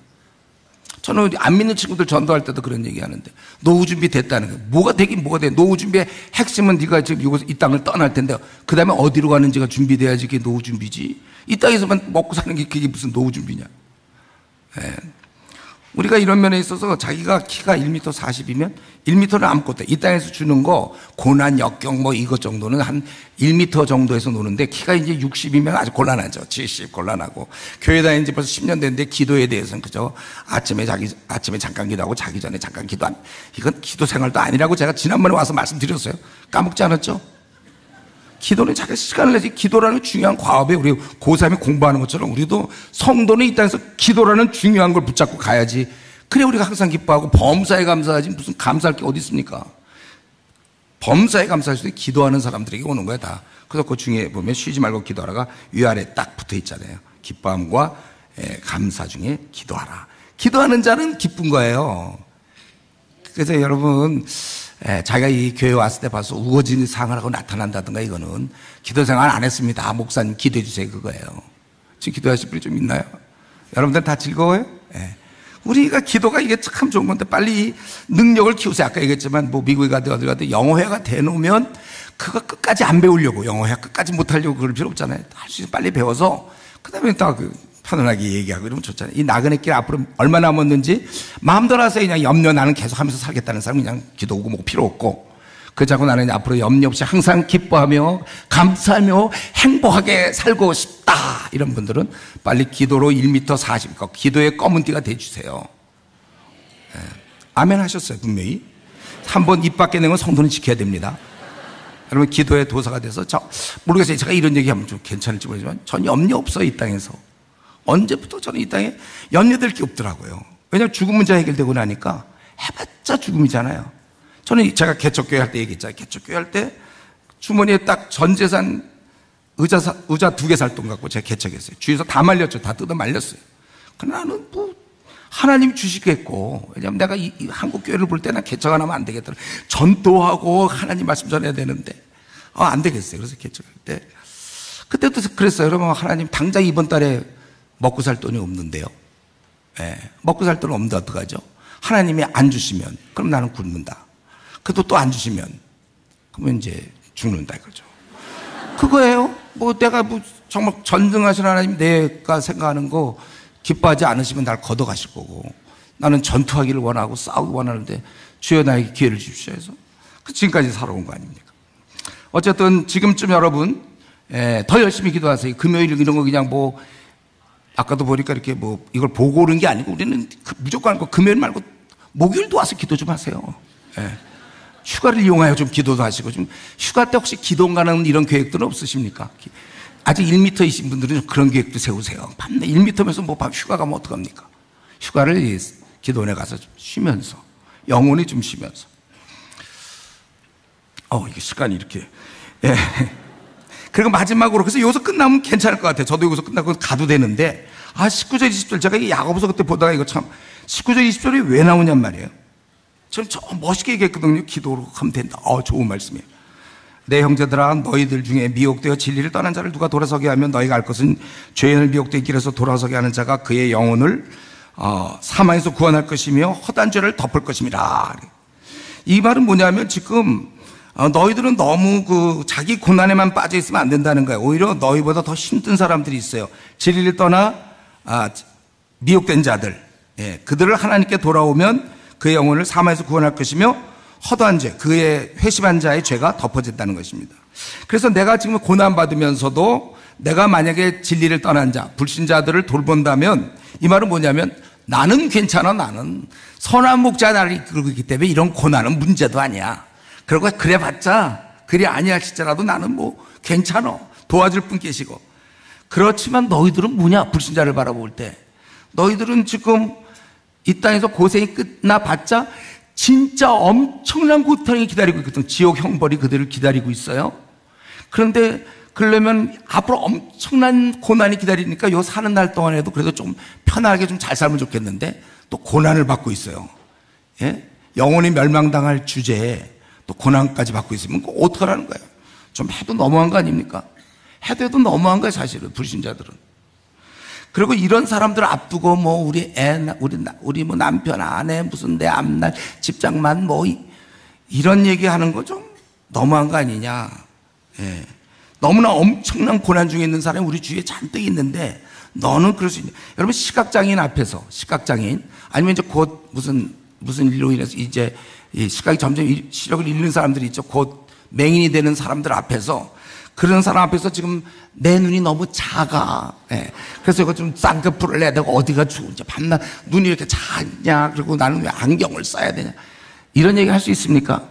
저는 안 믿는 친구들 전도할 때도 그런 얘기 하는데, 노후 준비 됐다는 거예요. 뭐가 되긴 뭐가 돼. 노후 준비의 핵심은 네가 지금 이 땅을 떠날 텐데, 그 다음에 어디로 가는지가 준비돼야지 그게 노후 준비지. 이 땅에서만 먹고 사는 게 그게 무슨 노후 준비냐. 예. 우리가 이런 면에 있어서 자기가 키가 1m 40이면 1m를 안고 돼. 이 땅에서 주는 거 고난, 역경 뭐 이것 정도는 한 1m 정도에서 노는데 키가 이제 60이면 아주 곤란하죠. 70 곤란하고. 교회 다닌 지 벌써 10년 됐는데 기도에 대해서는 그죠. 아침에 잠깐 기도하고 자기 전에 잠깐 기도한. 이건 기도 생활도 아니라고 제가 지난번에 와서 말씀드렸어요. 까먹지 않았죠? 기도는 자기 시간을 내지. 기도라는 중요한 과업에 우리 고3이 공부하는 것처럼 우리도 성도는 이 땅에서 기도라는 중요한 걸 붙잡고 가야지. 그래 우리가 항상 기뻐하고 범사에 감사하지 무슨 감사할 게 어디 있습니까? 범사에 감사할 수 있는 기도하는 사람들에게 오는 거야 다. 그래서 그 중에 보면 쉬지 말고 기도하라가 위아래 딱 붙어 있잖아요. 기뻐함과 감사 중에 기도하라. 기도하는 자는 기쁜 거예요. 그래서 여러분 자기가 이 교회 왔을 때 봐서 우거진 상을 하고 나타난다든가 이거는 기도 생활 안 했습니다. 목사님 기도해 주세요 그거예요. 지금 기도하실 분이 좀 있나요? 여러분들 다 즐거워요? 우리가 기도가 이게 참 좋은 건데 빨리 능력을 키우세요. 아까 얘기했지만 뭐 미국에 가든 어디 가든 영어회가 돼놓으면 그거 끝까지 안 배우려고 영어회 끝까지 못하려고 그럴 필요 없잖아요. 할 수 있으면 빨리 배워서 그 다음에 딱 편안하게 얘기하고 이러면 좋잖아요. 이 나그네 길 앞으로 얼마 남았는지 마음대로 하세요. 그냥 염려 나는 계속 하면서 살겠다는 사람은 그냥 기도 오고 뭐 필요 없고 그렇자고 나는 앞으로 염려 없이 항상 기뻐하며 감사하며 행복하게 살고 싶다 이런 분들은 빨리 기도로 1m 40 기도의 검은 띠가 돼주세요. 아멘 하셨어요. 분명히 한번 입 밖에 내면 성도는 지켜야 됩니다. 여러분 기도의 도사가 돼서 모르겠어요. 제가 이런 얘기하면 좀 괜찮을지 모르지만 전 염려 없어요. 이 땅에서 언제부터 저는 이 땅에 염려될 게 없더라고요. 왜냐하면 죽음 문제 해결되고 나니까 해봤자 죽음이잖아요. 저는 제가 개척교회 할 때 얘기했잖아요. 개척교회 할 때 주머니에 딱 전 재산 의자 2개 살 돈 갖고 제가 개척했어요. 주위에서 다 말렸죠. 다 뜯어 말렸어요. 그러나 나는 뭐 하나님이 주시겠고 왜냐하면 내가 이 한국 교회를 볼 때는 개척 안 하면 안 되겠다. 전도하고 하나님 말씀 전해야 되는데 안 되겠어요. 그래서 개척할 때 그때도 그랬어요. 여러분 하나님 당장 이번 달에 먹고 살 돈이 없는데요. 먹고 살 돈 없는데 어떡하죠? 하나님이 안 주시면 그럼 나는 굶는다. 그래도 또 안 주시면 그러면 이제 죽는다 이거죠. 그거예요. 뭐 내가 뭐 정말 전능하신 하나님 내가 생각하는 거 기뻐하지 않으시면 날 걷어가실 거고 나는 전투하기를 원하고 싸우기 원하는데 주여 나에게 기회를 주십시오 해서 지금까지 살아온 거 아닙니까? 어쨌든 지금쯤 여러분 더 열심히 기도하세요. 금요일 이런 거 그냥 뭐 아까도 보니까 이렇게 뭐 이걸 보고 오는 게 아니고 우리는 무조건 금요일 말고 목요일도 와서 기도 좀 하세요. 휴가를 이용하여 좀 기도도 하시고 좀 휴가 때 혹시 기도 가는 이런 계획들은 없으십니까? 아직 1m이신 분들은 좀 그런 계획도 세우세요. 밤새 1m면서 뭐 밤 휴가 가면 어떡합니까? 휴가를 기도원에 가서 좀 쉬면서 영혼이 좀 쉬면서 이게 시간이 이렇게 그리고 마지막으로 그래서 여기서 끝나면 괜찮을 것 같아요. 저도 여기서 끝나고 가도 되는데 19절 20절 제가 이 야고보서 그때 보다가 이거 참 19절 20절이 왜 나오냔 말이에요. 저는 멋있게 얘기했거든요. 기도로 하면 된다. 좋은 말씀이에요. 내 형제들아 너희들 중에 미혹되어 진리를 떠난 자를 누가 돌아서게 하면 너희가 알 것은 죄인을 미혹되어 길에서 돌아서게 하는 자가 그의 영혼을 사망에서 구원할 것이며 허다한 죄를 덮을 것임이라. 이 말은 뭐냐면 지금 너희들은 너무 자기 고난에만 빠져 있으면 안 된다는 거예요. 오히려 너희보다 더 힘든 사람들이 있어요. 진리를 떠나 미혹된 자들. 그들을 하나님께 돌아오면 그의 영혼을 사망에서 구원할 것이며 허다한 죄, 그의 회심한 자의 죄가 덮어진다는 것입니다. 그래서 내가 지금 고난받으면서도 내가 만약에 진리를 떠난 자, 불신자들을 돌본다면 이 말은 뭐냐면 나는 괜찮아. 나는 선한 목자 나를 이끌고 있기 때문에 이런 고난은 문제도 아니야. 그리고 그래봤자 그리 아니하실지라도 나는 뭐 괜찮아. 도와줄 분 계시고. 그렇지만 너희들은 뭐냐? 불신자를 바라볼 때 너희들은 지금 이 땅에서 고생이 끝나봤자 진짜 엄청난 고통이 기다리고 있거든. 지옥 형벌이 그들을 기다리고 있어요. 그런데 그러려면 앞으로 엄청난 고난이 기다리니까 요 사는 날 동안에도 그래도 좀 편하게 좀 잘 살면 좋겠는데 또 고난을 받고 있어요. 영혼이 멸망당할 주제에 또 고난까지 받고 있으면 어떡하라는 거예요? 좀 해도 너무한 거 아닙니까? 해도 너무한 거예요, 사실은 불신자들은. 그리고 이런 사람들을 앞두고 뭐 우리 뭐 남편, 아내, 무슨 내 앞날, 집장만 뭐 이런 얘기하는 거 좀 너무한 거 아니냐? 너무나 엄청난 고난 중에 있는 사람이 우리 주위에 잔뜩 있는데 너는 그럴 수 있냐. 여러분, 시각장애인 앞에서, 시각장애인, 아니면 이제 곧 무슨 일로 인해서 이제 이 시각이 점점 시력을 잃는 사람들이 있죠. 곧 맹인이 되는 사람들 앞에서, 그런 사람 앞에서 지금 내 눈이 너무 작아. 예. 그래서 이거 좀 쌍꺼풀을 내야 되고 어디가 좋은지, 밤낮 눈이 이렇게 작냐, 그리고 나는 왜 안경을 써야 되냐. 이런 얘기 할 수 있습니까?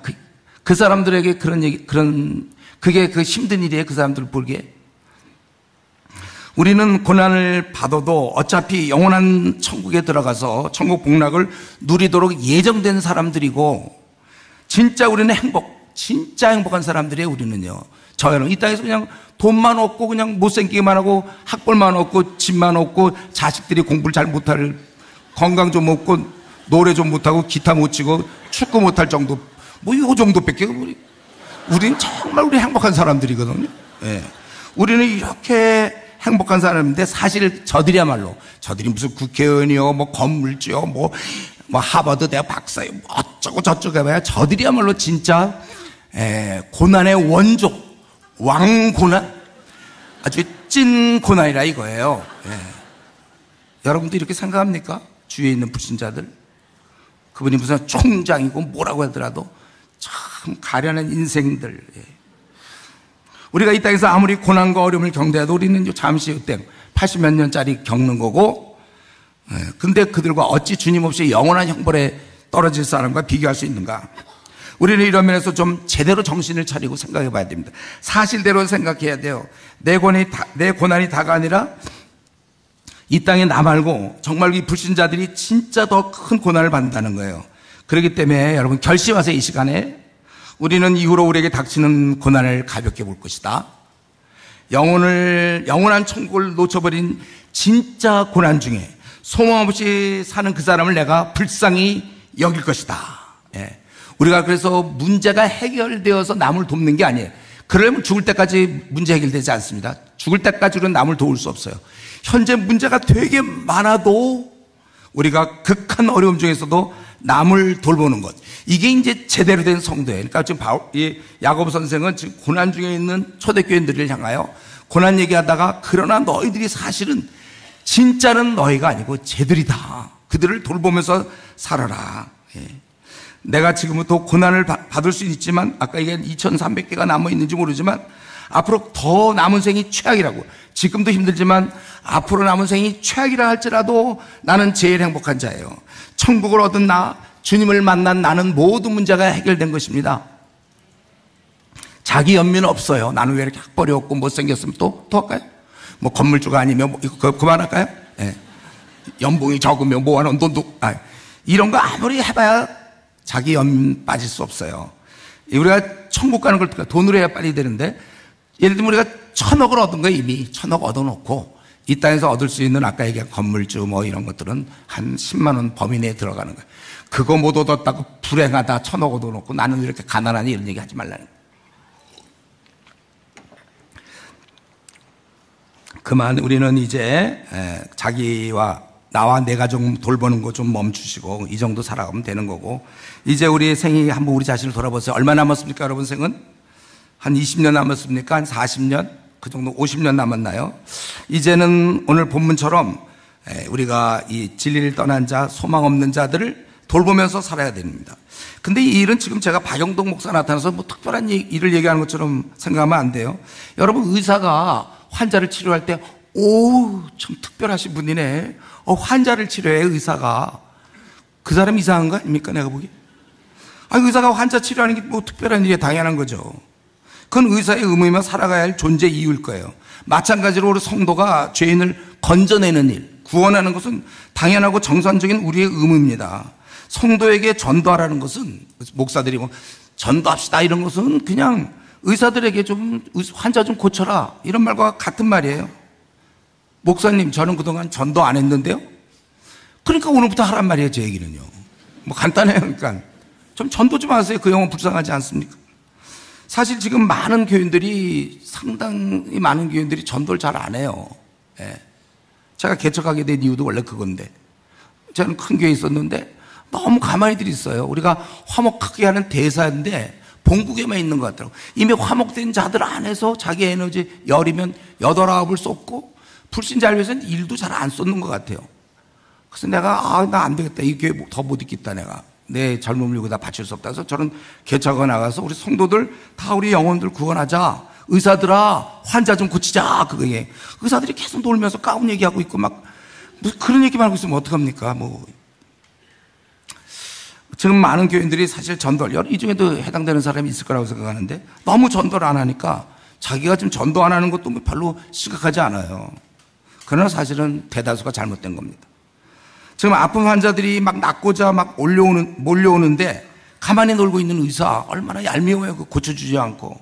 그 사람들에게 그게 그 힘든 일이에요. 그 사람들 보기에. 우리는 고난을 받아도 어차피 영원한 천국에 들어가서 천국 복락을 누리도록 예정된 사람들이고, 진짜 우리는 진짜 행복한 사람들이에요. 우리는요. 저는 이 땅에서 그냥 돈만 얻고 그냥 못생기기만 하고 학벌만 얻고 집만 얻고 자식들이 공부를 잘 못할, 건강 좀 없고 노래 좀 못하고 기타 못 치고 축구 못할 정도, 뭐 이 정도밖에 우리는 정말 우리 행복한 사람들이거든요. 예. 우리는 이렇게 행복한 사람인데, 사실 저들이 무슨 국회의원이요, 뭐 건물주요, 뭐 하버드 대학 박사요, 뭐 어쩌고 저쩌고 해봐야 저들이야말로 진짜 고난의 원조, 왕고난, 아주 찐 고난이라 이거예요. 예. 여러분도 이렇게 생각합니까? 주위에 있는 불신자들, 그분이 무슨 총장이고 뭐라고 하더라도 참 가련한 인생들. 예. 우리가 이 땅에서 아무리 고난과 어려움을 겪는데도 우리는 잠시 그때 80몇 년짜리 겪는 거고, 근데 그들과 어찌 주님 없이 영원한 형벌에 떨어질 사람과 비교할 수 있는가? 우리는 이런 면에서 좀 제대로 정신을 차리고 생각해 봐야 됩니다. 사실대로 생각해야 돼요. 내 고난이 다가 아니라 이 땅에 나 말고 정말 이 불신자들이 진짜 더 큰 고난을 받는다는 거예요. 그렇기 때문에 여러분, 결심하세요. 이 시간에 우리는 이후로 우리에게 닥치는 고난을 가볍게 볼 것이다. 영원한 천국을 놓쳐버린 진짜 고난 중에 소망 없이 사는 그 사람을 내가 불쌍히 여길 것이다. 예. 우리가 그래서 문제가 해결되어서 남을 돕는 게 아니에요. 그러려면 죽을 때까지 문제 해결되지 않습니다. 죽을 때까지 우리는 남을 도울 수 없어요. 현재 문제가 되게 많아도 우리가 극한 어려움 중에서도 남을 돌보는 것, 이게 이제 제대로 된 성도예요. 그러니까 지금 야고보 선생은 지금 고난 중에 있는 초대교인들을 향하여 고난 얘기하다가, 그러나 너희들이 사실은 진짜는 너희가 아니고 쟤들이다. 그들을 돌보면서 살아라. 예. 내가 지금부터 고난을 받을 수 있지만, 아까 이게 2300개가 남아있는지 모르지만 앞으로 더 남은 생이 최악이라고. 지금도 힘들지만 앞으로 남은 생이 최악이라 할지라도 나는 제일 행복한 자예요. 천국을 얻은 주님을 만난 나는 모든 문제가 해결된 것입니다. 자기 연민은 없어요. 나는 왜 이렇게 학벌이 없고 못생겼으면 또 할까요? 뭐 건물주가 아니면 이거 그만할까요? 예. 연봉이 적으면 모아놓은 돈도, 이런 거 아무리 해봐야 자기 연민 빠질 수 없어요. 우리가 천국 가는 걸 돈으로 해야 빨리 되는데, 예를 들면 우리가 1000억을 얻은 거예요. 이미 1000억 얻어놓고 이 땅에서 얻을 수 있는 아까 얘기한 건물주 뭐 이런 것들은 한 10만 원 범위 내에 들어가는 거예요. 그거 못 얻었다고 불행하다, 1000억 얻어놓고 나는 왜 이렇게 가난하니, 이런 얘기 하지 말라는 거예요. 그만 우리는 이제 자기와 나와 내 가족 돌보는 거 좀 멈추시고 이 정도 살아가면 되는 거고, 이제 우리 생이 한번 우리 자신을 돌아보세요. 얼마 남았습니까? 여러분 생은 한 20년 남았습니까? 한 40년? 그 정도 50년 남았나요? 이제는 오늘 본문처럼 우리가 이 진리를 떠난 자, 소망 없는 자들을 돌보면서 살아야 됩니다. 근데 이 일은 지금 제가 박영동 목사 나타나서 뭐 특별한 일을 얘기하는 것처럼 생각하면 안 돼요. 여러분, 의사가 환자를 치료할 때 참 특별하신 분이네. 환자를 치료해, 의사가. 그 사람 이상한 거 아닙니까, 내가 보기에? 의사가 환자 치료하는 게 뭐 특별한 일이 당연한 거죠. 그건 의사의 의무이며 살아가야 할 존재 이유일 거예요. 마찬가지로 우리 성도가 죄인을 건져내는 일, 구원하는 것은 당연하고 정상적인 우리의 의무입니다. 성도에게 전도하라는 것은, 목사들이 뭐 전도합시다 이런 것은 그냥 의사들에게 좀 환자 좀 고쳐라 이런 말과 같은 말이에요. 목사님, 저는 그동안 전도 안 했는데요. 그러니까 오늘부터 하란 말이에요. 제 얘기는요, 뭐 간단해요. 그러니까 좀 전도 좀 하세요. 그 영혼 불쌍하지 않습니까? 사실 지금 많은 교인들이, 상당히 많은 교인들이 전도를 잘 안 해요. 예. 제가 개척하게 된 이유도 원래 그건데, 저는 큰 교회에 있었는데 너무 가만히들 있어요. 우리가 화목하게 하는 대사인데 본국에만 있는 것 같더라고요. 이미 화목된 자들 안에서 자기 에너지 열이면 8, 9을 쏟고 불신자를 위해서는 일도 잘 안 쏟는 것 같아요. 그래서 내가 나 안 되겠다. 이 교회 더 못 있겠다. 내가 내 젊음을 여기다 바칠 수 없다. 그래서 저는 개척에 나가서 우리 성도들 다 우리 영혼들 구원하자. 의사들아 환자 좀 고치자. 그거에 의사들이 계속 놀면서 까운 얘기하고 있고 막 무슨 그런 얘기만 하고 있으면 어떡합니까? 지금 많은 교인들이 사실 전도를 이 중에도 해당되는 사람이 있을 거라고 생각하는데 너무 전도를 안 하니까 자기가 지금 전도 안 하는 것도 별로 심각하지 않아요. 그러나 사실은 대다수가 잘못된 겁니다. 지금 아픈 환자들이 막 낫고자 막 몰려오는데 가만히 놀고 있는 의사 얼마나 얄미워요. 고쳐주지 않고.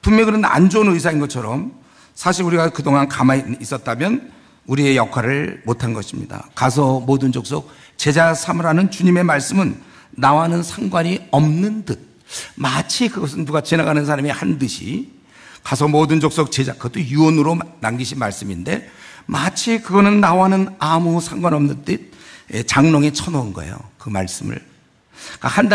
분명히 그런 안 좋은 의사인 것처럼 사실 우리가 그동안 가만히 있었다면 우리의 역할을 못한 것입니다. 가서 모든 족속 제자 삼으라는 주님의 말씀은 나와는 상관이 없는 듯 마치 그것은 누가 지나가는 사람이 한 듯이 가서 모든 족속 제자 그것도 유언으로 남기신 말씀인데 마치 그거는 나와는 아무 상관없는 듯 장롱에 쳐놓은 거예요. 그 말씀을. 한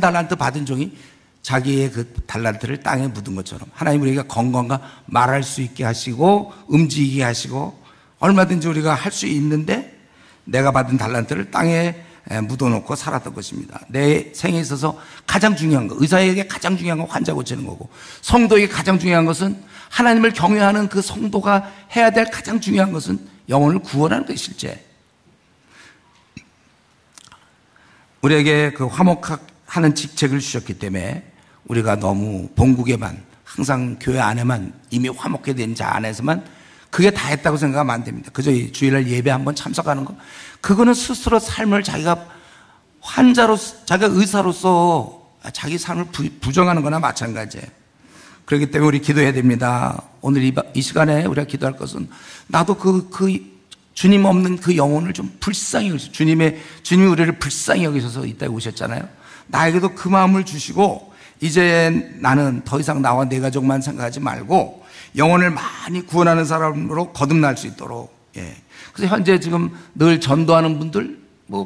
달란트 받은 종이 자기의 그 달란트를 땅에 묻은 것처럼 하나님 우리가 건강과 말할 수 있게 하시고 움직이게 하시고 얼마든지 우리가 할 수 있는데 내가 받은 달란트를 땅에 묻어놓고 살았던 것입니다. 내 생에 있어서 가장 중요한 거, 의사에게 가장 중요한 건 환자 고치는 거고 성도에게 가장 중요한 것은 하나님을 경외하는 그 성도가 해야 될 가장 중요한 것은 영혼을 구원하는 것이 실제. 우리에게 그 화목하는 직책을 주셨기 때문에 우리가 너무 본국에만 항상 교회 안에만 이미 화목해 된 자 안에서만 그게 다 했다고 생각하면 안 됩니다. 그저 주일날 예배 한번 참석하는 거 그거는 스스로 삶을 자기가 자기가 의사로서 자기 삶을 부정하는 거나 마찬가지예요. 그렇기 때문에 우리 기도해야 됩니다. 오늘 이 시간에 우리가 기도할 것은 나도 그 주님 없는 그 영혼을 좀 불쌍히 여기셔서 주님이 우리를 불쌍히 여기셔서 이따에 오셨잖아요. 나에게도 그 마음을 주시고 이제 나는 더 이상 나와 내 가족만 생각하지 말고 영혼을 많이 구원하는 사람으로 거듭날 수 있도록. 그래서 현재 지금 늘 전도하는 분들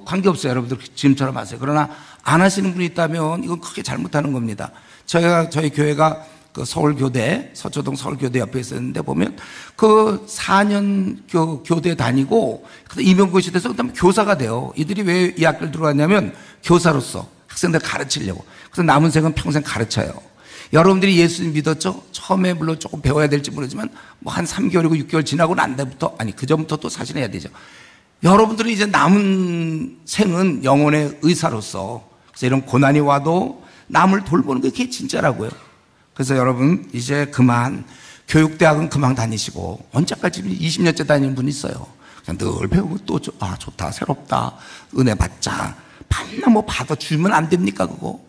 관계없어요. 여러분들 지금처럼 하세요. 그러나 안 하시는 분이 있다면 이건 크게 잘못하는 겁니다. 저희 교회가 그 서울교대, 서초동 서울교대 옆에 있었는데 보면 그 4년 교대 다니고 임용고시 돼서 그다음에 교사가 돼요. 이들이 왜 이 학교를 들어왔냐면 교사로서 학생들 가르치려고. 그래서 남은 생은 평생 가르쳐요. 여러분들이 예수님 믿었죠? 처음에 물론 조금 배워야 될지 모르지만 한 3개월이고 6개월 지나고 난 데부터 그 전부터 또 사실해야 되죠. 여러분들은 이제 남은 생은 영혼의 의사로서 그래서 이런 고난이 와도 남을 돌보는 게 그게 진짜라고요. 그래서 여러분 이제 그만 교육대학은 그만 다니시고 언제까지 20년째 다니는 분이 있어요. 그냥 늘 배우고 또 좋다 새롭다 은혜 받자 밤낮 받아주면 안 됩니까? 그거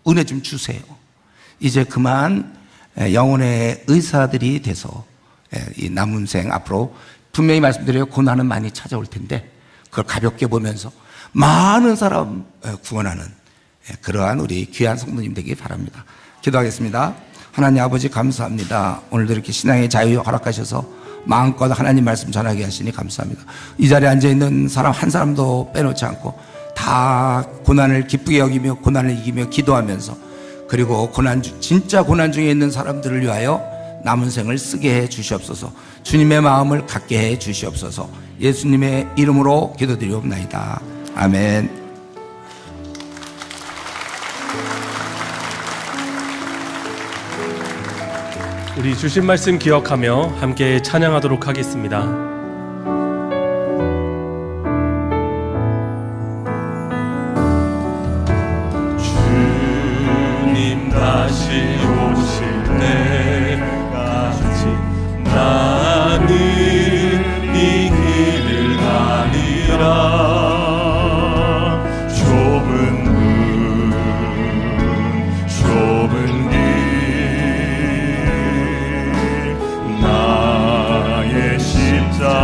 은혜 좀 주세요. 이제 그만 영혼의 의사들이 돼서 이 남은 생 앞으로 분명히 말씀드려요. 고난은 많이 찾아올 텐데 그걸 가볍게 보면서 많은 사람 구원하는 그러한 우리 귀한 성도님 되기 바랍니다. 기도하겠습니다. 하나님 아버지 감사합니다. 오늘도 이렇게 신앙의 자유 허락하셔서 마음껏 하나님 말씀 전하게 하시니 감사합니다. 이 자리에 앉아있는 사람 한 사람도 빼놓지 않고 다 고난을 기쁘게 여기며 고난을 이기며 기도하면서 그리고 진짜 고난 중에 있는 사람들을 위하여 남은 생을 쓰게 해 주시옵소서. 주님의 마음을 갖게 해 주시옵소서. 예수님의 이름으로 기도드리옵나이다. 아멘. 우리 주신 말씀 기억하며 함께 찬양하도록 하겠습니다. 다시 오실 때까지 나는 이 길을 가리라. 좁은 문 좁은 길 나의 십자가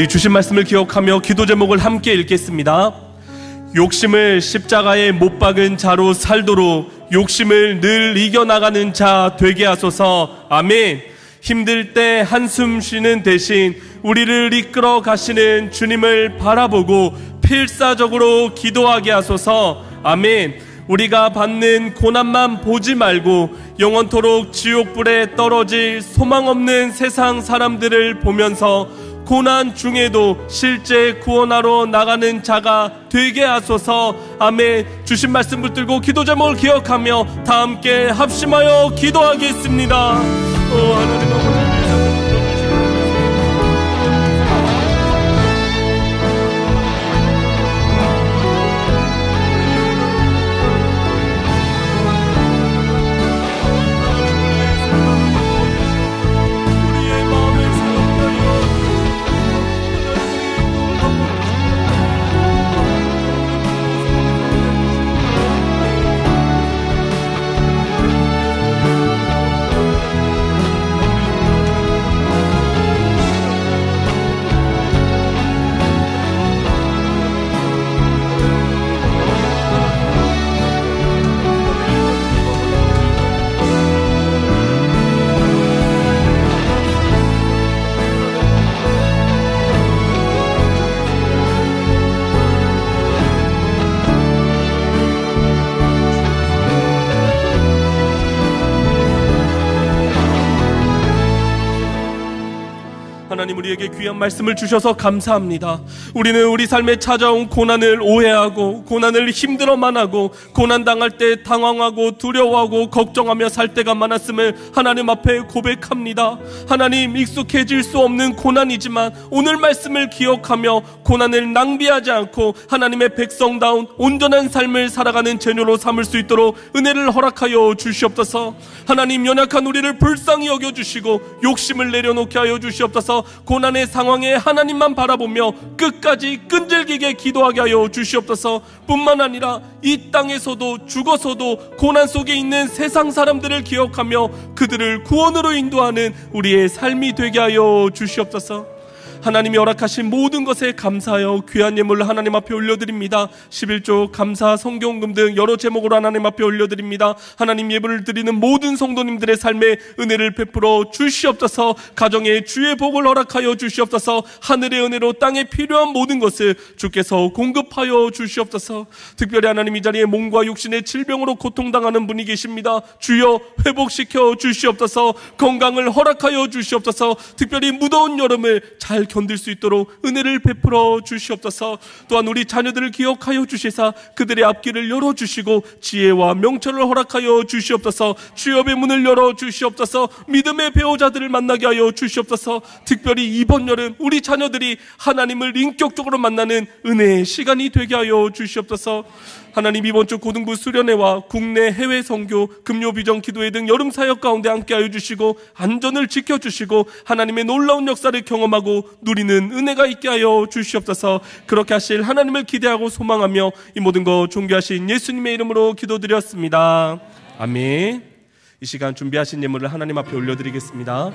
우리 주신 말씀을 기억하며 기도 제목을 함께 읽겠습니다. 욕심을 십자가에 못 박은 자로 살도록 욕심을 늘 이겨나가는 자 되게 하소서. 아멘. 힘들 때 한숨 쉬는 대신 우리를 이끌어 가시는 주님을 바라보고 필사적으로 기도하게 하소서. 아멘. 우리가 받는 고난만 보지 말고 영원토록 지옥불에 떨어질 소망 없는 세상 사람들을 보면서 고난 중에도 실제 구원하러 나가는 자가 되게 하소서. 아멘. 주신 말씀 붙들고 기도 제목을 기억하며 다 함께 합심하여 기도하겠습니다. 하나님 아버지, 하나님, 우리에게 귀한 말씀을 주셔서 감사합니다. 우리는 우리 삶에 찾아온 고난을 오해하고 고난을 힘들어만 하고 고난당할 때 당황하고 두려워하고 걱정하며 살 때가 많았음을 하나님 앞에 고백합니다. 하나님, 익숙해질 수 없는 고난이지만 오늘 말씀을 기억하며 고난을 낭비하지 않고 하나님의 백성다운 온전한 삶을 살아가는 제녀로 삼을 수 있도록 은혜를 허락하여 주시옵소서. 하나님, 연약한 우리를 불쌍히 여겨주시고 욕심을 내려놓게 하여 주시옵소서. 고난의 상황에 하나님만 바라보며 끝까지 끈질기게 기도하게 하여 주시옵소서. 뿐만 아니라 이 땅에서도 죽어서도 고난 속에 있는 세상 사람들을 기억하며 그들을 구원으로 인도하는 우리의 삶이 되게 하여 주시옵소서. 하나님이 허락하신 모든 것에 감사하여 귀한 예물을 하나님 앞에 올려드립니다. 11조 감사 성경금 등 여러 제목으로 하나님 앞에 올려드립니다. 하나님, 예물을 드리는 모든 성도님들의 삶에 은혜를 베풀어 주시옵소서. 가정에 주의 복을 허락하여 주시옵소서. 하늘의 은혜로 땅에 필요한 모든 것을 주께서 공급하여 주시옵소서. 특별히 하나님, 이 자리에 몸과 육신의 질병으로 고통당하는 분이 계십니다. 주여 회복시켜 주시옵소서. 건강을 허락하여 주시옵소서. 특별히 무더운 여름을 잘 견딜 수 있도록 은혜를 베풀어 주시옵소서. 또한 우리 자녀들을 기억하여 주시사 그들의 앞길을 열어주시고 지혜와 명철을 허락하여 주시옵소서. 취업의 문을 열어주시옵소서. 믿음의 배우자들을 만나게 하여 주시옵소서. 특별히 이번 여름 우리 자녀들이 하나님을 인격적으로 만나는 은혜의 시간이 되게 하여 주시옵소서. 하나님, 이번 주 고등부 수련회와 국내 해외 선교, 금요 비전 기도회 등 여름 사역 가운데 함께하여 주시고 안전을 지켜주시고 하나님의 놀라운 역사를 경험하고 누리는 은혜가 있게 하여 주시옵소서. 그렇게 하실 하나님을 기대하고 소망하며 이 모든 것 존귀하신 예수님의 이름으로 기도드렸습니다. 아멘. 이 시간 준비하신 예물을 하나님 앞에 올려드리겠습니다.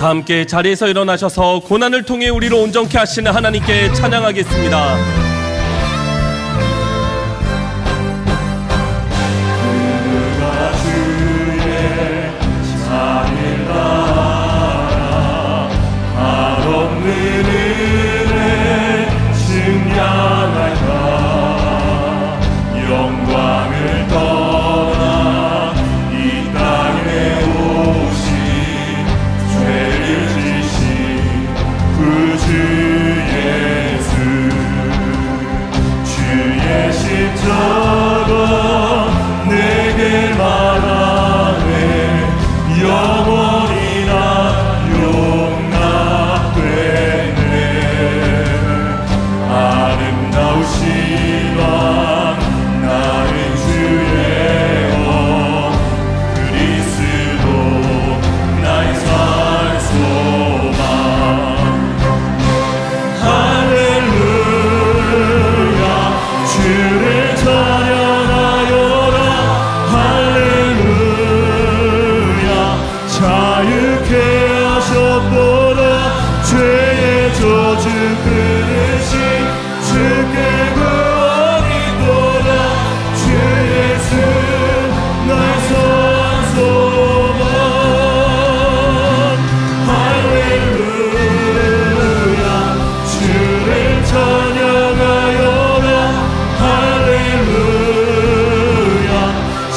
다 함께 자리에서 일어나셔서 고난을 통해 우리를 온전케 하시는 하나님께 찬양하겠습니다. 그가 주의 자비를 알아 한없는 은혜 증량할까 영광을 떠나 이 땅에 오신 죄를 지신 구주 예수 주의 십자가 내게 말하네 영원히 나 용납되네 아름다우신 왕 나는 주의 영 그리스도 나의 산 소망 할렐루야 주를 찬양하여라 할렐루야 자유케 하셨도다 죄의 저주 끊으신 주께 구원이 또다 주 예수 나의 산 소망 할렐루야 주를 찬양하여라 할렐루야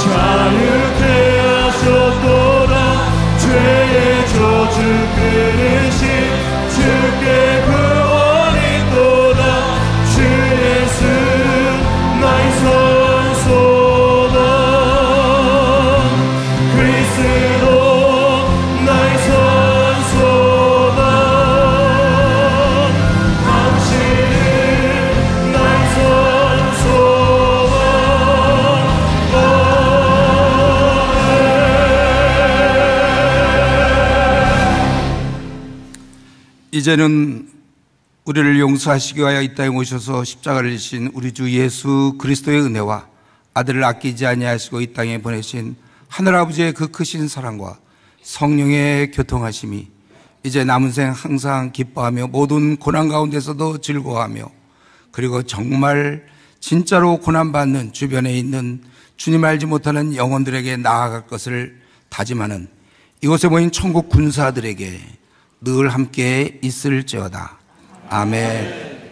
자유케 하셨도다 죄의 저주 끊으신 주께 구원이 또다 주 예수 나의 산 소망 그리스도 나의 산 소망 당신은 나의 산 소망 이제는 우리를 용서하시기 위하여 이 땅에 오셔서 십자가를 지신 우리 주 예수 그리스도의 은혜와 아들을 아끼지 아니하시고 이 땅에 보내신 하늘아버지의 그 크신 사랑과 성령의 교통하심이 이제 남은 생 항상 기뻐하며 모든 고난 가운데서도 즐거워하며 그리고 정말 진짜로 고난받는 주변에 있는 주님 알지 못하는 영혼들에게 나아갈 것을 다짐하는 이곳에 모인 천국 군사들에게 늘 함께 있을지어다. 아멘.